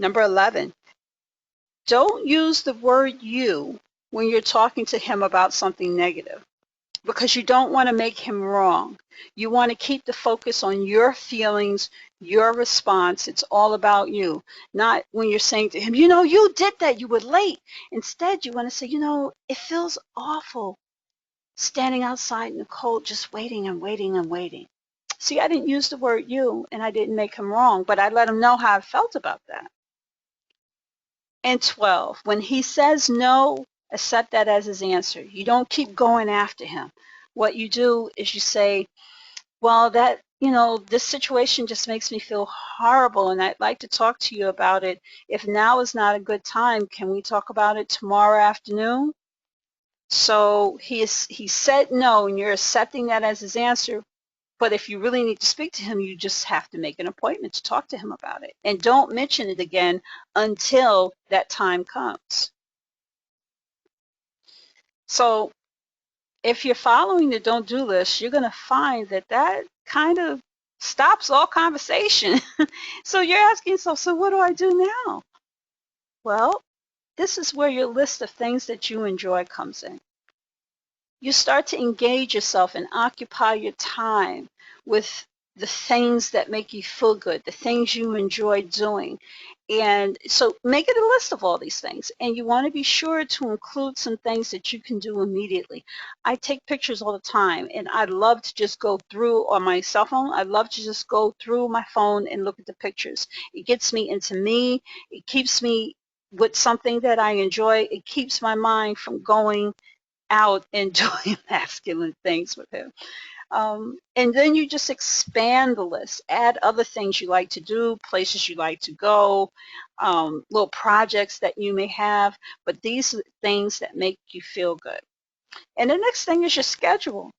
Number 11, don't use the word you when you're talking to him about something negative because you don't want to make him wrong. You want to keep the focus on your feelings, your response. It's all about you. Not when you're saying to him, you know, you did that, you were late. Instead, you want to say, you know, it feels awful standing outside in the cold, just waiting and waiting and waiting. See, I didn't use the word you and I didn't make him wrong, but I let him know how I felt about that. And 12, when he says no, accept that as his answer. You don't keep going after him. What you do is you say, well, that, you know, this situation just makes me feel horrible and I'd like to talk to you about it. If now is not a good time, can we talk about it tomorrow afternoon? So he said no, and you're accepting that as his answer. But if you really need to speak to him, you just have to make an appointment to talk to him about it. And don't mention it again until that time comes. So if you're following the don't do list, you're going to find that that kind of stops all conversation. So you're asking yourself, so what do I do now? Well, this is where your list of things that you enjoy comes in. You start to engage yourself and occupy your time with the things that make you feel good, the things you enjoy doing. And so make it a list of all these things. And you want to be sure to include some things that you can do immediately. I take pictures all the time, and I love to just go through on my cell phone. I love to just go through my phone and look at the pictures. It gets me into me. It keeps me with something that I enjoy. It keeps my mind from going out and doing masculine things with him. And then you just expand the list, add other things you like to do, places you like to go, little projects that you may have, but these are things that make you feel good. And the next thing is your schedule.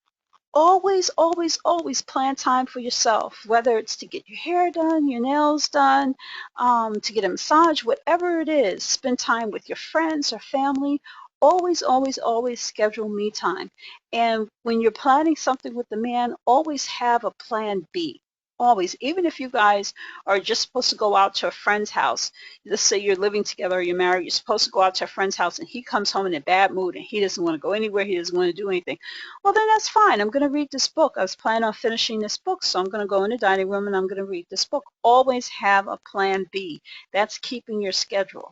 Always, always, always plan time for yourself, whether it's to get your hair done, your nails done, to get a massage, whatever it is. Spend time with your friends or family. Always, always, always schedule me time. And when you're planning something with the man, always have a plan B. Always. Even if you guys are just supposed to go out to a friend's house, let's say you're living together or you're married, you're supposed to go out to a friend's house and he comes home in a bad mood and he doesn't want to go anywhere, he doesn't want to do anything. Well, then that's fine. I'm going to read this book. I was planning on finishing this book, so I'm going to go in the dining room and I'm going to read this book. Always have a plan B. That's keeping your schedule.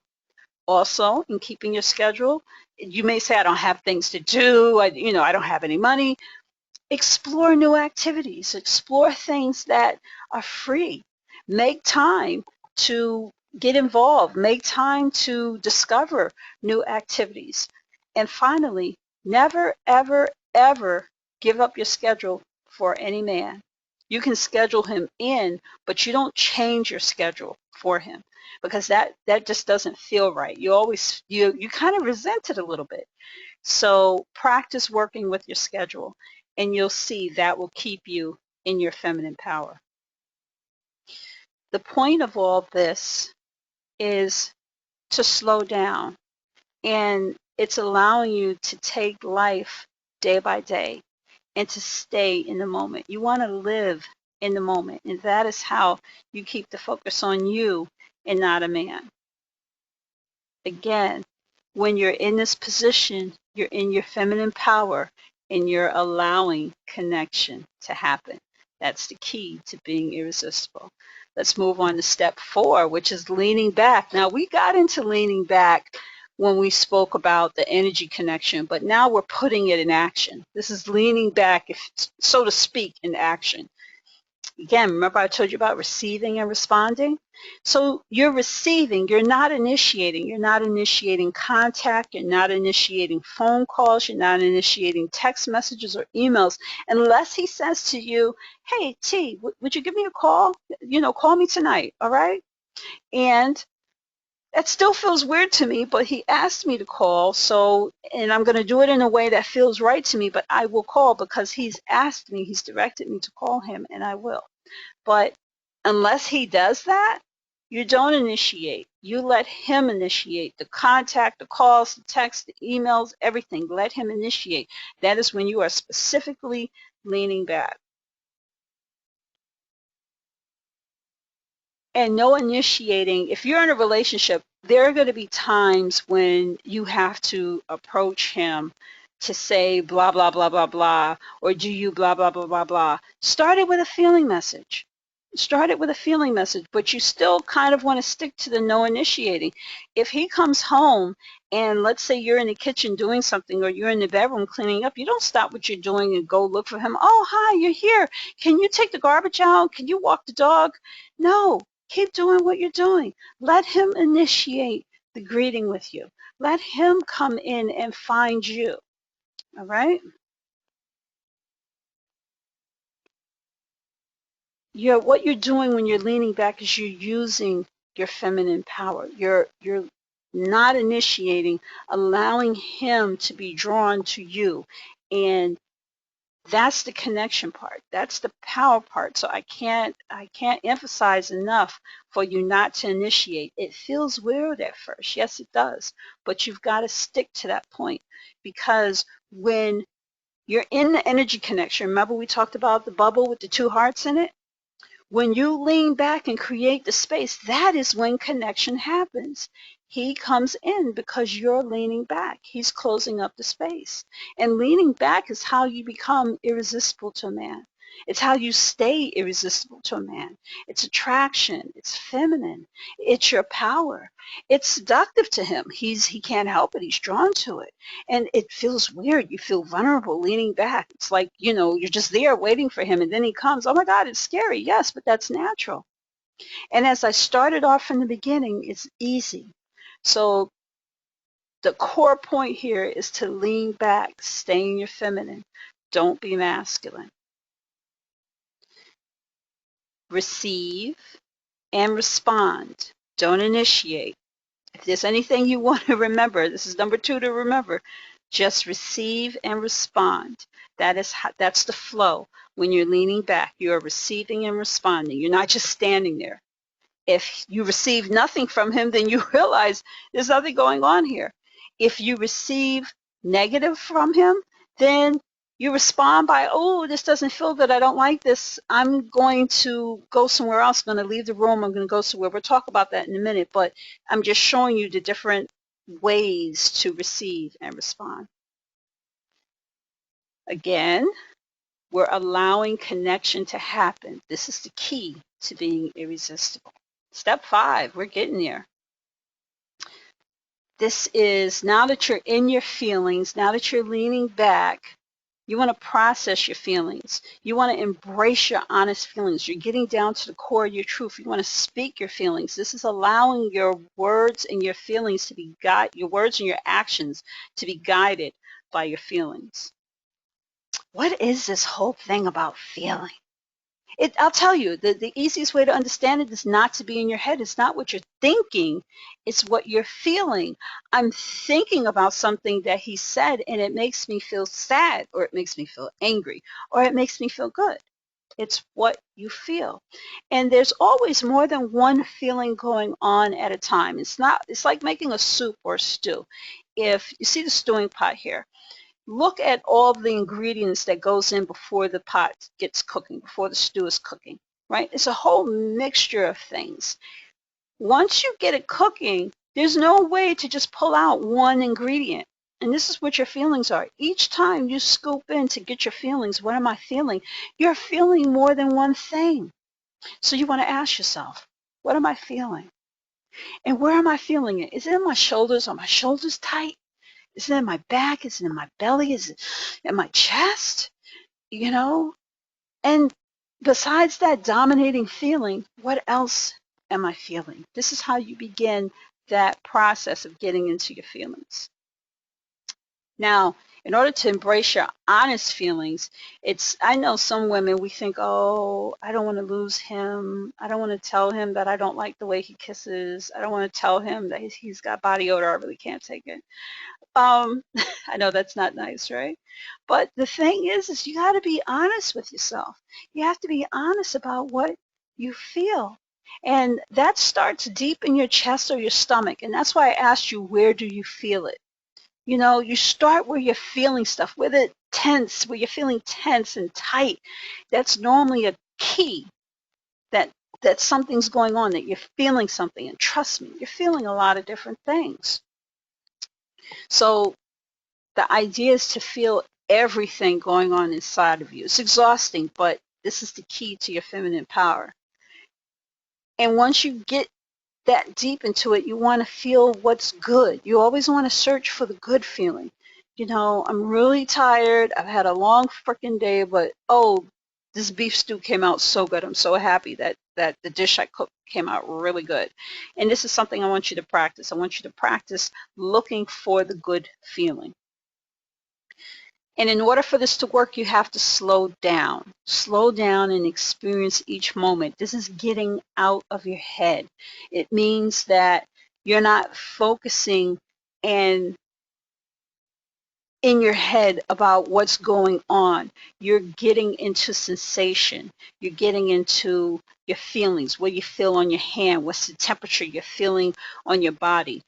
Also, in keeping your schedule, you may say, I don't have things to do. I don't have any money. Explore new activities. Explore things that are free. Make time to get involved. Make time to discover new activities. And finally, never, ever, ever give up your schedule for any man. You can schedule him in, but you don't change your schedule for him because that just doesn't feel right. You kind of resent it a little bit. So practice working with your schedule, and you'll see that will keep you in your feminine power. The point of all this is to slow down, and it's allowing you to take life day by day and to stay in the moment. You want to live in the moment, and that is how you keep the focus on you and not a man. Again, when you're in this position, you're in your feminine power and you're allowing connection to happen. That's the key to being irresistible. Let's move on to step 4, which is leaning back. Now, we got into leaning back when we spoke about the energy connection, but now we're putting it in action. This is leaning back, so to speak, in action. Again, remember I told you about receiving and responding? So you're receiving, you're not initiating. You're not initiating contact. You're not initiating phone calls. You're not initiating text messages or emails unless he says to you, hey, T, would you give me a call? Call me tonight, all right? And that still feels weird to me, but he asked me to call, and I'm going to do it in a way that feels right to me, but I will call because he's asked me, he's directed me to call him, and I will. But unless he does that, you don't initiate. You let him initiate the contact, the calls, the texts, the emails, everything. Let him initiate. That is when you are specifically leaning back. And no initiating. If you're in a relationship, there are going to be times when you have to approach him to say blah, blah, blah, blah, blah, or do you blah, blah, blah, blah, blah. Start it with a feeling message. Start it with a feeling message, but you still kind of want to stick to the no initiating. If he comes home and let's say you're in the kitchen doing something or you're in the bedroom cleaning up, you don't stop what you're doing and go look for him. Oh, hi, you're here. Can you take the garbage out? Can you walk the dog? No, keep doing what you're doing. Let him initiate the greeting with you. Let him come in and find you. All right? What you're doing when you're leaning back is you're using your feminine power. You're not initiating, allowing him to be drawn to you. And that's the connection part. That's the power part. So I can't emphasize enough for you not to initiate. It feels weird at first. Yes, it does. But you've got to stick to that point because when you're in the energy connection, remember we talked about the bubble with the two hearts in it? When you lean back and create the space, that is when connection happens. He comes in because you're leaning back. He's closing up the space. And leaning back is how you become irresistible to a man. It's how you stay irresistible to a man. It's attraction. It's feminine. It's your power. It's seductive to him. He can't help it. He's drawn to it. And it feels weird. You feel vulnerable leaning back. It's like, you're just there waiting for him. And then he comes. Oh my God, it's scary. Yes, but that's natural. And as I started off from the beginning, it's easy. So the core point here is to lean back, stay in your feminine. Don't be masculine. Receive and respond. Don't initiate. If there's anything you want to remember, this is number 2 to remember. Just receive and respond. That's the flow. When you're leaning back, you're receiving and responding. You're not just standing there. If you receive nothing from him, then you realize there's nothing going on here. If you receive negative from him, then you respond by, oh, this doesn't feel good. I don't like this. I'm going to go somewhere else. I'm going to leave the room. I'm going to go somewhere. We'll talk about that in a minute, but I'm just showing you the different ways to receive and respond. Again, we're allowing connection to happen. This is the key to being irresistible. Step 5, we're getting there. This is now that you're in your feelings, now that you're leaning back, you want to process your feelings. You want to embrace your honest feelings. You're getting down to the core of your truth. You want to speak your feelings. This is allowing your words and your feelings to be guided, your words and your actions to be guided by your feelings. What is this whole thing about feeling? I'll tell you, the easiest way to understand it is not to be in your head. It's not what you're thinking. It's what you're feeling. I'm thinking about something that he said, and it makes me feel sad, or it makes me feel angry, or it makes me feel good. It's what you feel. And there's always more than one feeling going on at a time. It's like making a soup or stew. If you see the stewing pot here, look at all the ingredients that goes in before the pot gets cooking, before the stew is cooking, right? It's a whole mixture of things. Once you get it cooking, there's no way to just pull out one ingredient. And this is what your feelings are. Each time you scoop in to get your feelings, what am I feeling? You're feeling more than one thing. So you want to ask yourself, what am I feeling? And where am I feeling it? Is it in my shoulders? Are my shoulders tight? Is it in my back? Is it in my belly? Is it in my chest? And besides that dominating feeling, what else am I feeling? This is how you begin that process of getting into your feelings. Now, in order to embrace your honest feelings, I know some women, we think, oh, I don't want to lose him. I don't want to tell him that I don't like the way he kisses. I don't want to tell him that he's got body odor. I really can't take it. I know that's not nice, right? But the thing is you got to be honest with yourself. You have to be honest about what you feel. And that starts deep in your chest or your stomach. And that's why I asked you, where do you feel it? You know, you start where you're feeling stuff, where you're feeling tense and tight. That's normally a key that something's going on, that you're feeling something. And trust me, you're feeling a lot of different things. So the idea is to feel everything going on inside of you. It's exhausting, but this is the key to your feminine power. And once you get that deep into it, you want to feel what's good. You always want to search for the good feeling. You know, I'm really tired. I've had a long freaking day, but oh, this beef stew came out so good. I'm so happy that the dish I cooked came out really good. And this is something I want you to practice. I want you to practice looking for the good feeling. And in order for this to work, you have to slow down. Slow down and experience each moment. This is getting out of your head. It means that you're not focusing and in your head about what's going on. You're getting into sensation. You're getting into your feelings, what you feel on your hand, what's the temperature you're feeling on your body.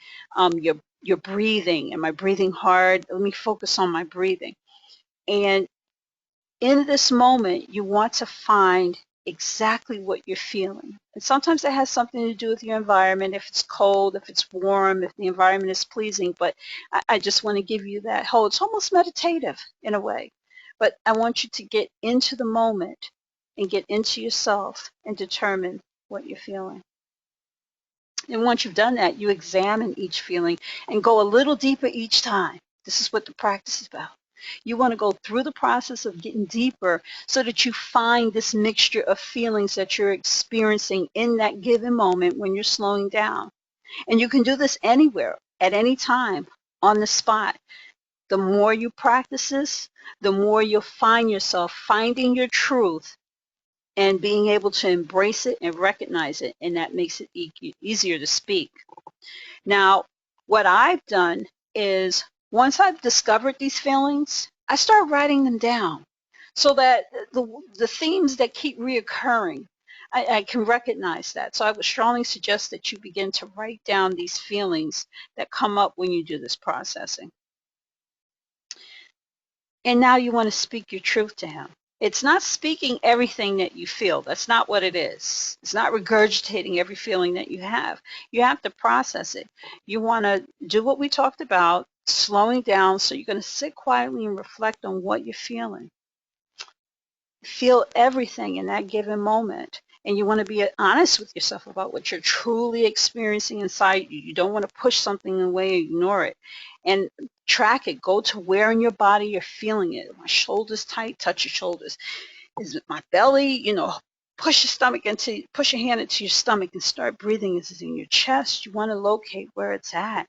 Your breathing. Am I breathing hard? Let me focus on my breathing. And in this moment, you want to find exactly what you're feeling. And sometimes it has something to do with your environment, if it's cold, if it's warm, if the environment is pleasing. But I just want to give you that whole, it's almost meditative in a way. But I want you to get into the moment and get into yourself and determine what you're feeling. And once you've done that, you examine each feeling and go a little deeper each time. This is what the practice is about. You want to go through the process of getting deeper so that you find this mixture of feelings that you're experiencing in that given moment when you're slowing down. And you can do this anywhere, at any time, on the spot. The more you practice this, the more you'll find yourself finding your truth and being able to embrace it and recognize it, and that makes it easier to speak. Now, what I've done is once I've discovered these feelings, I start writing them down so that the themes that keep reoccurring, I can recognize that. So I would strongly suggest that you begin to write down these feelings that come up when you do this processing. And now you want to speak your truth to him. It's not speaking everything that you feel. That's not what it is. It's not regurgitating every feeling that you have. You have to process it. You want to do what we talked about, slowing down. So you're going to sit quietly and reflect on what you're feeling. Feel everything in that given moment. And you want to be honest with yourself about what you're truly experiencing inside you. You don't want to push something away or ignore it. And track it. Go to where in your body you're feeling it. My shoulders tight, touch your shoulders. Is it my belly? You know, push your hand into your stomach and start breathing. Is it in your chest? You want to locate where it's at.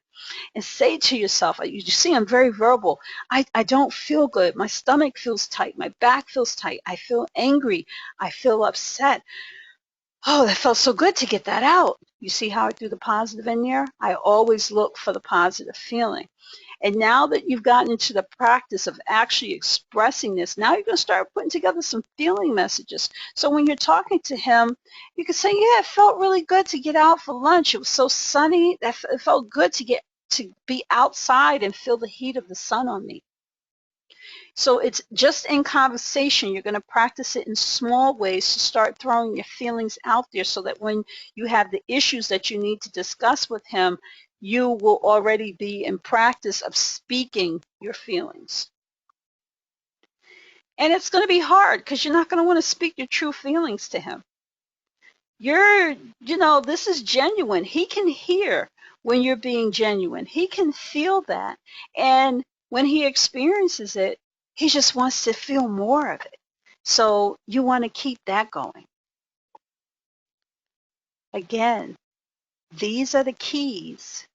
And say to yourself, you see, I'm very verbal. I don't feel good. My stomach feels tight. My back feels tight. I feel angry. I feel upset. Oh, that felt so good to get that out. You see how I threw the positive in there? I always look for the positive feeling. And now that you've gotten into the practice of actually expressing this, now you're going to start putting together some feeling messages. So when you're talking to him, you can say, yeah, it felt really good to get out for lunch. It was so sunny. It felt good to be outside and feel the heat of the sun on me. So it's just in conversation. You're going to practice it in small ways to start throwing your feelings out there so that when you have the issues that you need to discuss with him, you will already be in practice of speaking your feelings. And it's going to be hard because you're not going to want to speak your true feelings to him. This is genuine. He can hear when you're being genuine. He can feel that. And when he experiences it, he just wants to feel more of it. So you want to keep that going. Again, these are the keys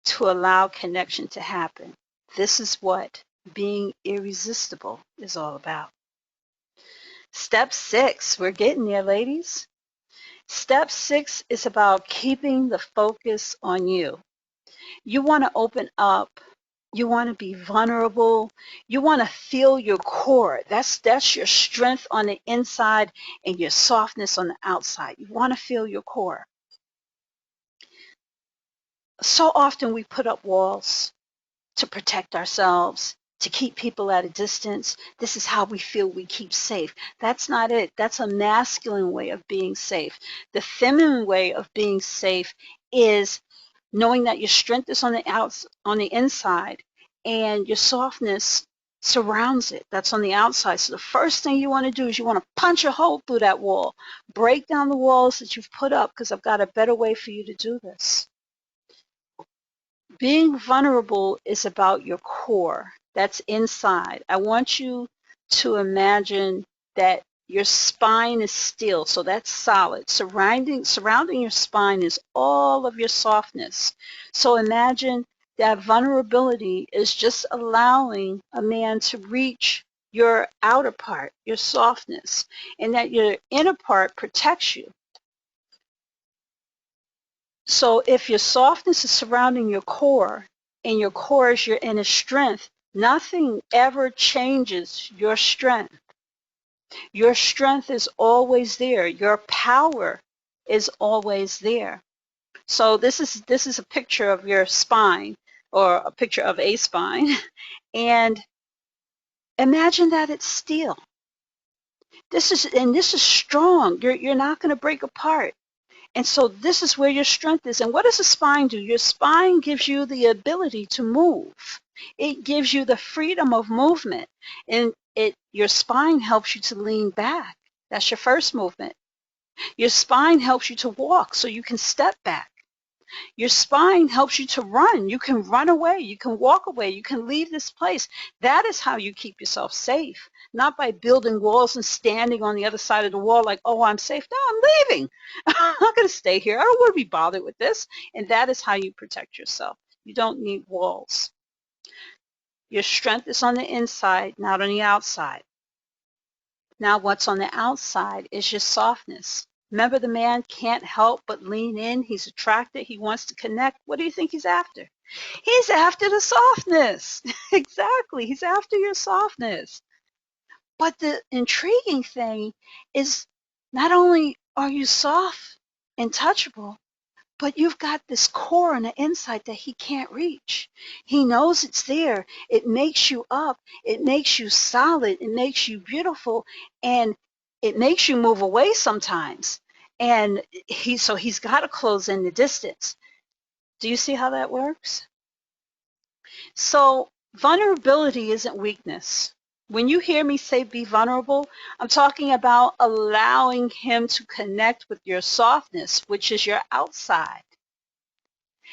to allow connection to happen. This is what being irresistible is all about. Step 6, we're getting there, ladies. Step 6 is about keeping the focus on you. You want to open up. You want to be vulnerable. You want to feel your core. That's your strength on the inside and your softness on the outside. You want to feel your core. So often we put up walls to protect ourselves, to keep people at a distance. This is how we feel we keep safe. That's not it. That's a masculine way of being safe. The feminine way of being safe is knowing that your strength is on the inside and your softness surrounds it. That's on the outside. So the first thing you want to do is you want to punch a hole through that wall. Break down the walls that you've put up, because I've got a better way for you to do this. Being vulnerable is about your core. That's inside. I want you to imagine that your spine is still, so that's solid. Surrounding your spine is all of your softness. So imagine that vulnerability is just allowing a man to reach your outer part, your softness, and that your inner part protects you. So if your softness is surrounding your core and your core is your inner strength, nothing ever changes your strength. Your strength is always there. Your power is always there. So this is a picture of your spine, or a picture of a spine. And imagine that it's steel. This is strong. You're not going to break apart. And so this is where your strength is. And what does the spine do? Your spine gives you the ability to move. It gives you the freedom of movement. And your spine helps you to lean back. That's your first movement. Your spine helps you to walk so you can step back. Your spine helps you to run. You can run away. You can walk away. You can leave this place. That is how you keep yourself safe, not by building walls and standing on the other side of the wall like, oh, I'm safe. No, I'm leaving. I'm not going to stay here. I don't want to be bothered with this. And that is how you protect yourself. You don't need walls. Your strength is on the inside, not on the outside. Now, what's on the outside is your softness. Remember, the man can't help but lean in. He's attracted. He wants to connect. What do you think he's after? He's after the softness. Exactly. He's after your softness. But the intriguing thing is, not only are you soft and touchable, but you've got this core on the inside that he can't reach. He knows it's there. It makes you up. It makes you solid. It makes you beautiful. And it makes you move away sometimes. And he's got to close in the distance. Do you see how that works? So vulnerability isn't weakness. When you hear me say be vulnerable, I'm talking about allowing him to connect with your softness, which is your outside.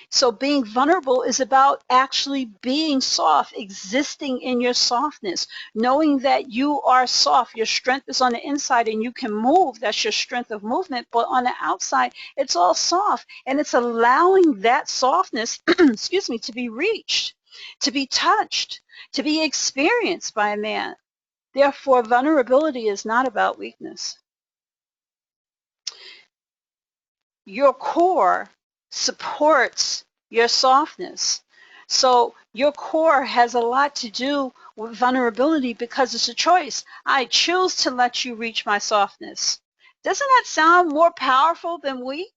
So being vulnerable is about actually being soft, existing in your softness, knowing that you are soft. Your strength is on the inside and you can move. That's your strength of movement. But on the outside, it's all soft. And it's allowing that softness, excuse me, to be reached, to be touched, to be experienced by a man. Therefore, vulnerability is not about weakness. Your core supports your softness. So your core has a lot to do with vulnerability because it's a choice. I choose to let you reach my softness. Doesn't that sound more powerful than weak?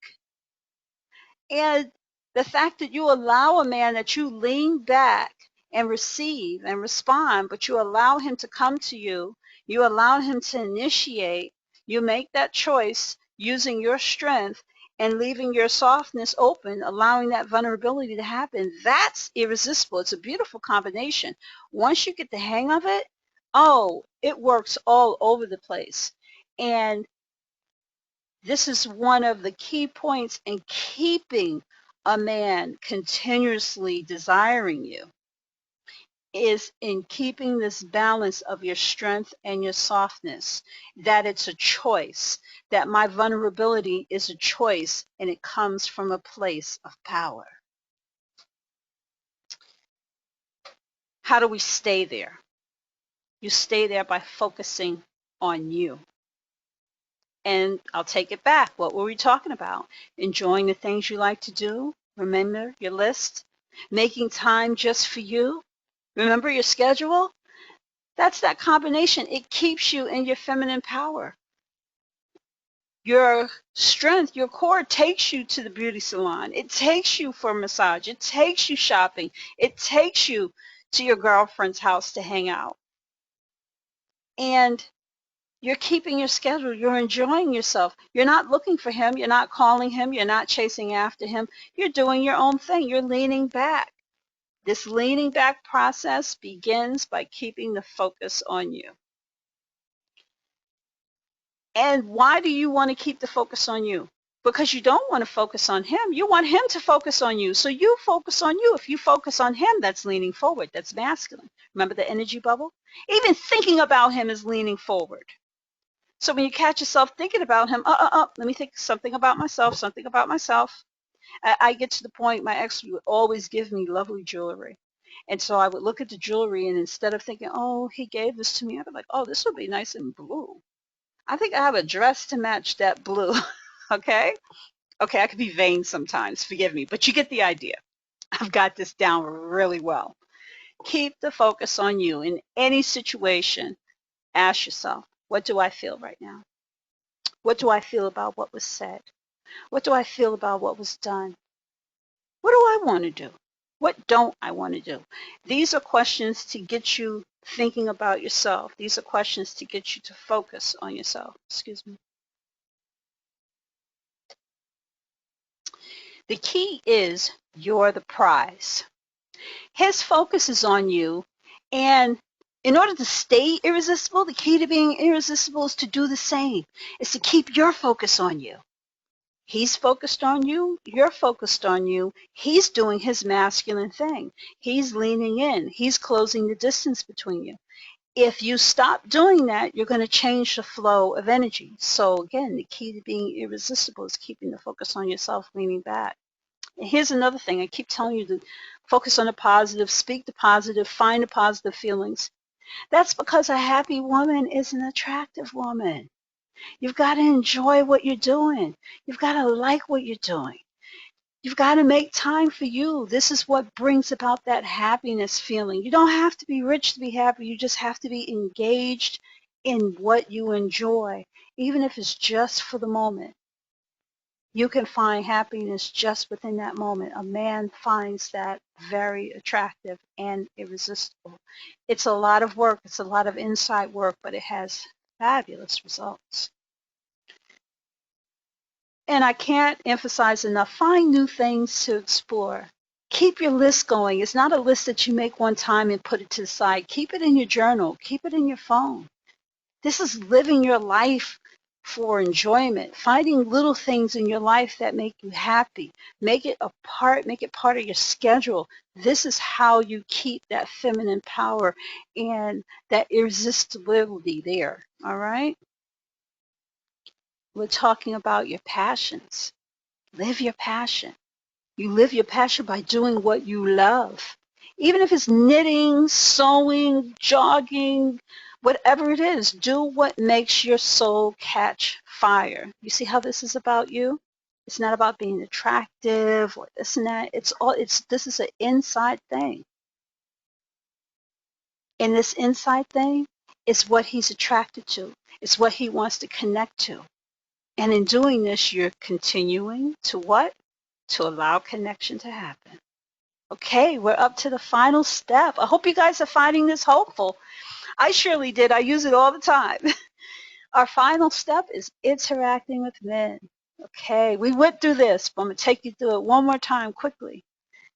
And the fact that you allow a man, that you lean back and receive and respond, but you allow him to come to you, you allow him to initiate, you make that choice using your strength and leaving your softness open, allowing that vulnerability to happen. That's irresistible. It's a beautiful combination. Once you get the hang of it, oh, it works all over the place. And this is one of the key points in keeping a man continuously desiring you. is in keeping this balance of your strength and your softness, that it's a choice, that my vulnerability is a choice, and it comes from a place of power. How do we stay there? You stay there by focusing on you. And I'll take it back. What were we talking about? Enjoying the things you like to do. Remember your list. Making time just for you. Remember your schedule. That's that combination. It keeps you in your feminine power. Your strength, your core takes you to the beauty salon. It takes you for a massage. It takes you shopping. It takes you to your girlfriend's house to hang out. And you're keeping your schedule. You're enjoying yourself. You're not looking for him. You're not calling him. You're not chasing after him. You're doing your own thing. You're leaning back. This leaning back process begins by keeping the focus on you. And why do you want to keep the focus on you? Because you don't want to focus on him. You want him to focus on you. So you focus on you. If you focus on him, that's leaning forward. That's masculine. Remember the energy bubble? Even thinking about him is leaning forward. So when you catch yourself thinking about him, let me think something about myself. I get to the point, my ex would always give me lovely jewelry. And so I would look at the jewelry, and instead of thinking, oh, he gave this to me, I'd be like, oh, this would be nice in blue. I think I have a dress to match that blue. Okay? Okay, I could be vain sometimes, forgive me, but you get the idea. I've got this down really well. Keep the focus on you. In any situation, ask yourself, what do I feel right now? What do I feel about what was said? What do I feel about what was done? What do I want to do? What don't I want to do? These are questions to get you thinking about yourself. These are questions to get you to focus on yourself. Excuse me. The key is you're the prize. His focus is on you, and in order to stay irresistible, the key to being irresistible is to do the same. It's to keep your focus on you. He's focused on you. You're focused on you. He's doing his masculine thing. He's leaning in. He's closing the distance between you. If you stop doing that, you're going to change the flow of energy. So again, the key to being irresistible is keeping the focus on yourself, leaning back. And here's another thing. I keep telling you to focus on the positive, speak the positive, find the positive feelings. That's because a happy woman is an attractive woman. You've got to enjoy what you're doing. You've got to like what you're doing. You've got to make time for you. This is what brings about that happiness feeling. You don't have to be rich to be happy. You just have to be engaged in what you enjoy, even if it's just for the moment. You can find happiness just within that moment. A man finds that very attractive and irresistible. It's a lot of work. It's a lot of inside work, but it has fabulous results. And I can't emphasize enough, find new things to explore. Keep your list going. It's not a list that you make one time and put it to the side. Keep it in your journal. Keep it in your phone. This is living your life for enjoyment, finding little things in your life that make you happy. Make it part of your schedule. This is how you keep that feminine power and that irresistibility there, all right? We're talking about your passions. Live your passion. You live your passion by doing what you love. Even if it's knitting, sewing, jogging, whatever it is, do what makes your soul catch fire. You see how this is about you? It's not about being attractive or this and that. This is an inside thing. And this inside thing is what he's attracted to. It's what he wants to connect to. And in doing this, you're continuing to what? To allow connection to happen. Okay, we're up to the final step. I hope you guys are finding this helpful. I surely did. I use it all the time. Our final step is interacting with men. Okay, we went through this, but I'm going to take you through it one more time quickly.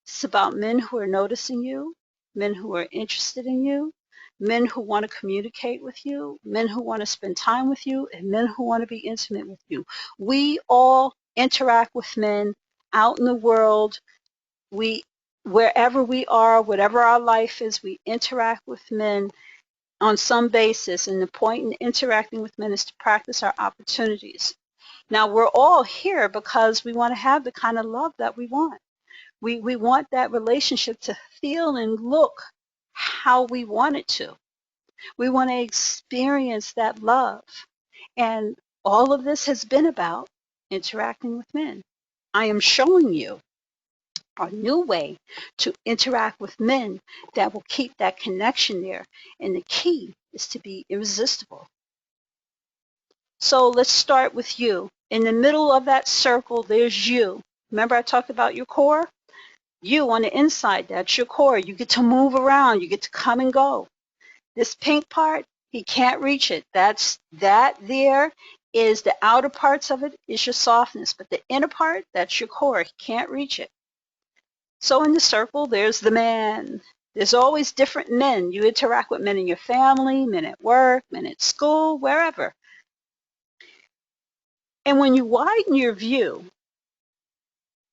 It's about men who are noticing you, men who are interested in you, men who want to communicate with you, men who want to spend time with you, and men who want to be intimate with you. We all interact with men out in the world. We wherever we are, whatever our life is, we interact with men on some basis. And the point in interacting with men is to practice our opportunities. Now, we're all here because we want to have the kind of love that we want. We want that relationship to feel and look how we want it to. We want to experience that love. And all of this has been about interacting with men. I am showing you a new way to interact with men that will keep that connection there. And the key is to be irresistible. So let's start with you. In the middle of that circle, there's you. Remember I talked about your core? You on the inside, that's your core. You get to move around. You get to come and go. This pink part, he can't reach it. That there is the outer parts of it is your softness, but the inner part, that's your core. He can't reach it. So in the circle, there's the man. There's always different men. You interact with men in your family, men at work, men at school, wherever. And when you widen your view,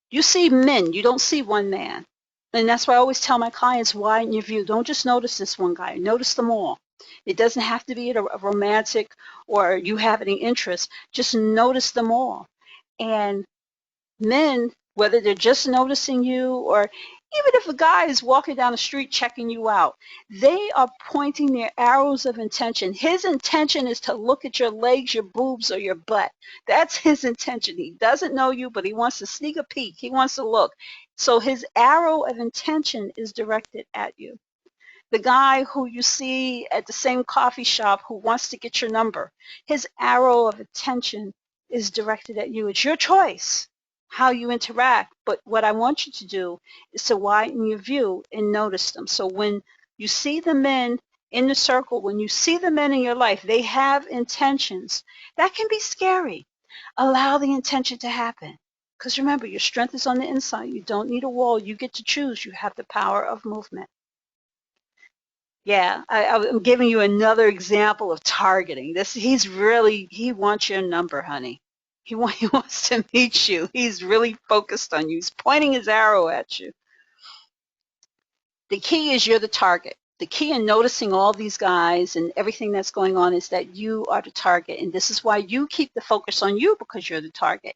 you see men. You don't see one man. And that's why I always tell my clients, widen your view. Don't just notice this one guy. Notice them all. It doesn't have to be a romantic or you have any interest. Just notice them all. And men, whether they're just noticing you or even if a guy is walking down the street checking you out, they are pointing their arrows of intention. His intention is to look at your legs, your boobs, or your butt. That's his intention. He doesn't know you, but he wants to sneak a peek. He wants to look. So his arrow of intention is directed at you. The guy who you see at the same coffee shop who wants to get your number, his arrow of attention is directed at you. It's your choice how you interact, but what I want you to do is to widen your view and notice them. So when you see the men in the circle, when you see the men in your life, they have intentions. That can be scary. Allow the intention to happen. Because remember, your strength is on the inside. You don't need a wall. You get to choose. You have the power of movement. Yeah, I'm giving you another example of targeting. He wants your number, honey. He wants to meet you. He's really focused on you. He's pointing his arrow at you. The key is you're the target. The key in noticing all these guys and everything that's going on is that you are the target. And this is why you keep the focus on you, because you're the target.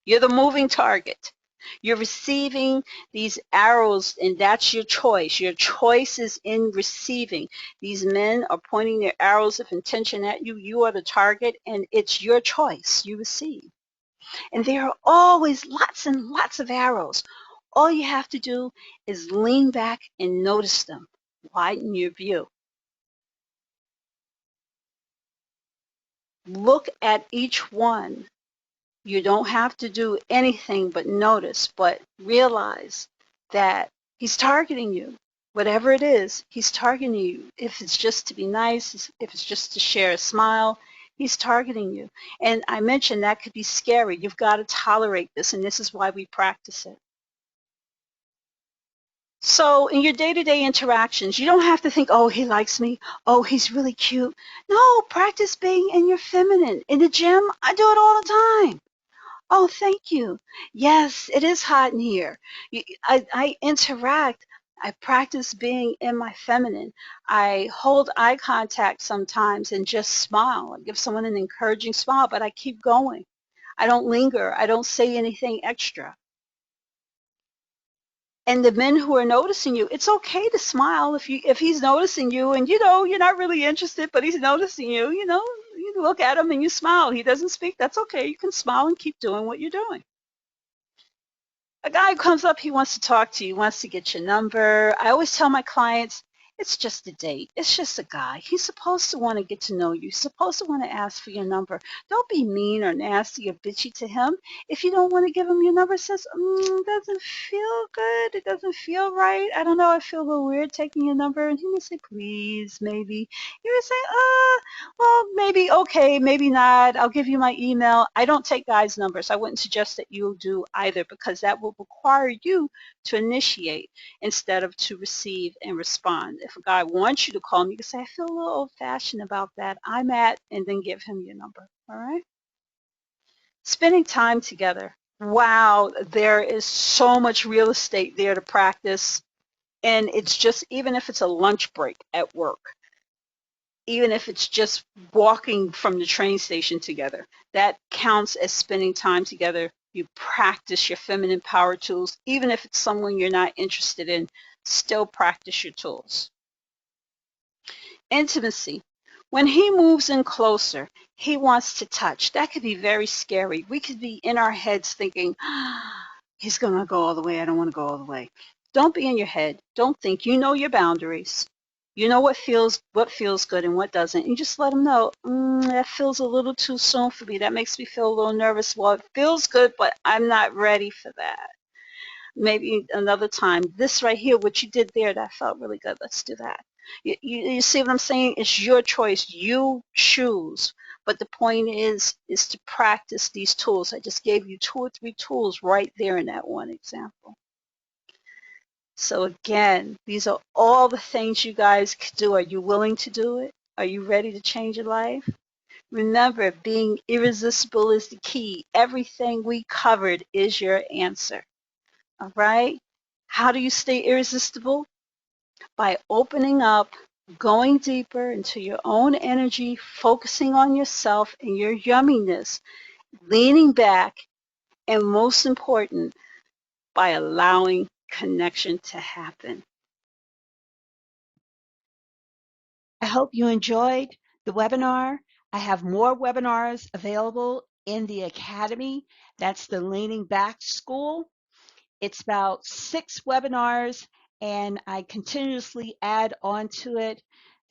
You're the moving target. You're receiving these arrows, and that's your choice. Your choice is in receiving. These men are pointing their arrows of intention at you. You are the target, and it's your choice. You receive. And there are always lots and lots of arrows. All you have to do is lean back and notice them. Widen your view. Look at each one. You don't have to do anything but notice, but realize that he's targeting you. Whatever it is, he's targeting you. If it's just to be nice, if it's just to share a smile, he's targeting you. And I mentioned that could be scary. You've got to tolerate this, and this is why we practice it. So in your day-to-day interactions, you don't have to think, oh, he likes me. Oh, he's really cute. No, practice being in your feminine. In the gym, I do it all the time. Oh, thank you. Yes, it is hot in here. I interact. I practice being in my feminine. I hold eye contact sometimes and just smile. I give someone an encouraging smile, but I keep going. I don't linger. I don't say anything extra. And the men who are noticing you, it's okay to smile if he's noticing you and you're not really interested, but he's noticing you, you look at him and you smile. He doesn't speak. That's okay. You can smile and keep doing what you're doing. A guy comes up, he wants to talk to you, wants to get your number. I always tell my clients, it's just a date. It's just a guy. He's supposed to want to get to know you. He's supposed to want to ask for your number. Don't be mean or nasty or bitchy to him. If you don't want to give him your number, says, it doesn't feel good. It doesn't feel right. I don't know. I feel a little weird taking your number. And he may say, please, maybe. You would say, well, maybe, okay, maybe not. I'll give you my email. I don't take guys' numbers. I wouldn't suggest that you do either, because that will require you to initiate instead of to receive and respond. If a guy wants you to call him, you can say, I feel a little old-fashioned about that. I'm at, and then give him your number, all right? Spending time together. Wow, there is so much real estate there to practice. And it's just, even if it's a lunch break at work, even if it's just walking from the train station together, that counts as spending time together. You practice your feminine power tools. Even if it's someone you're not interested in, still practice your tools. Intimacy. When he moves in closer, he wants to touch. That could be very scary. We could be in our heads thinking, he's going to go all the way. I don't want to go all the way. Don't be in your head. Don't think. You know your boundaries. You know what feels good and what doesn't. You just let him know, that feels a little too soon for me. That makes me feel a little nervous. Well, it feels good, but I'm not ready for that. Maybe another time. This right here, what you did there, that felt really good. Let's do that. You see what I'm saying? It's your choice. You choose. But the point is to practice these tools. I just gave you 2 or 3 tools right there in that one example. So again, these are all the things you guys could do. Are you willing to do it? Are you ready to change your life? Remember, being irresistible is the key. Everything we covered is your answer. All right? How do you stay irresistible? By opening up, going deeper into your own energy, focusing on yourself and your yumminess, leaning back, and most important, by allowing connection to happen. I hope you enjoyed the webinar. I have more webinars available in the Academy. That's the Leaning Back School. It's about 6 webinars, and I continuously add on to it.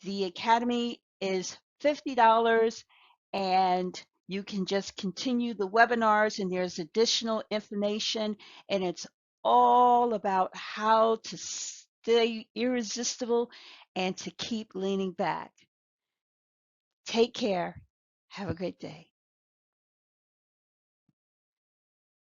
The Academy is $50, and you can just continue the webinars, and there's additional information, and it's all about how to stay irresistible and to keep leaning back. Take care. Have a great day.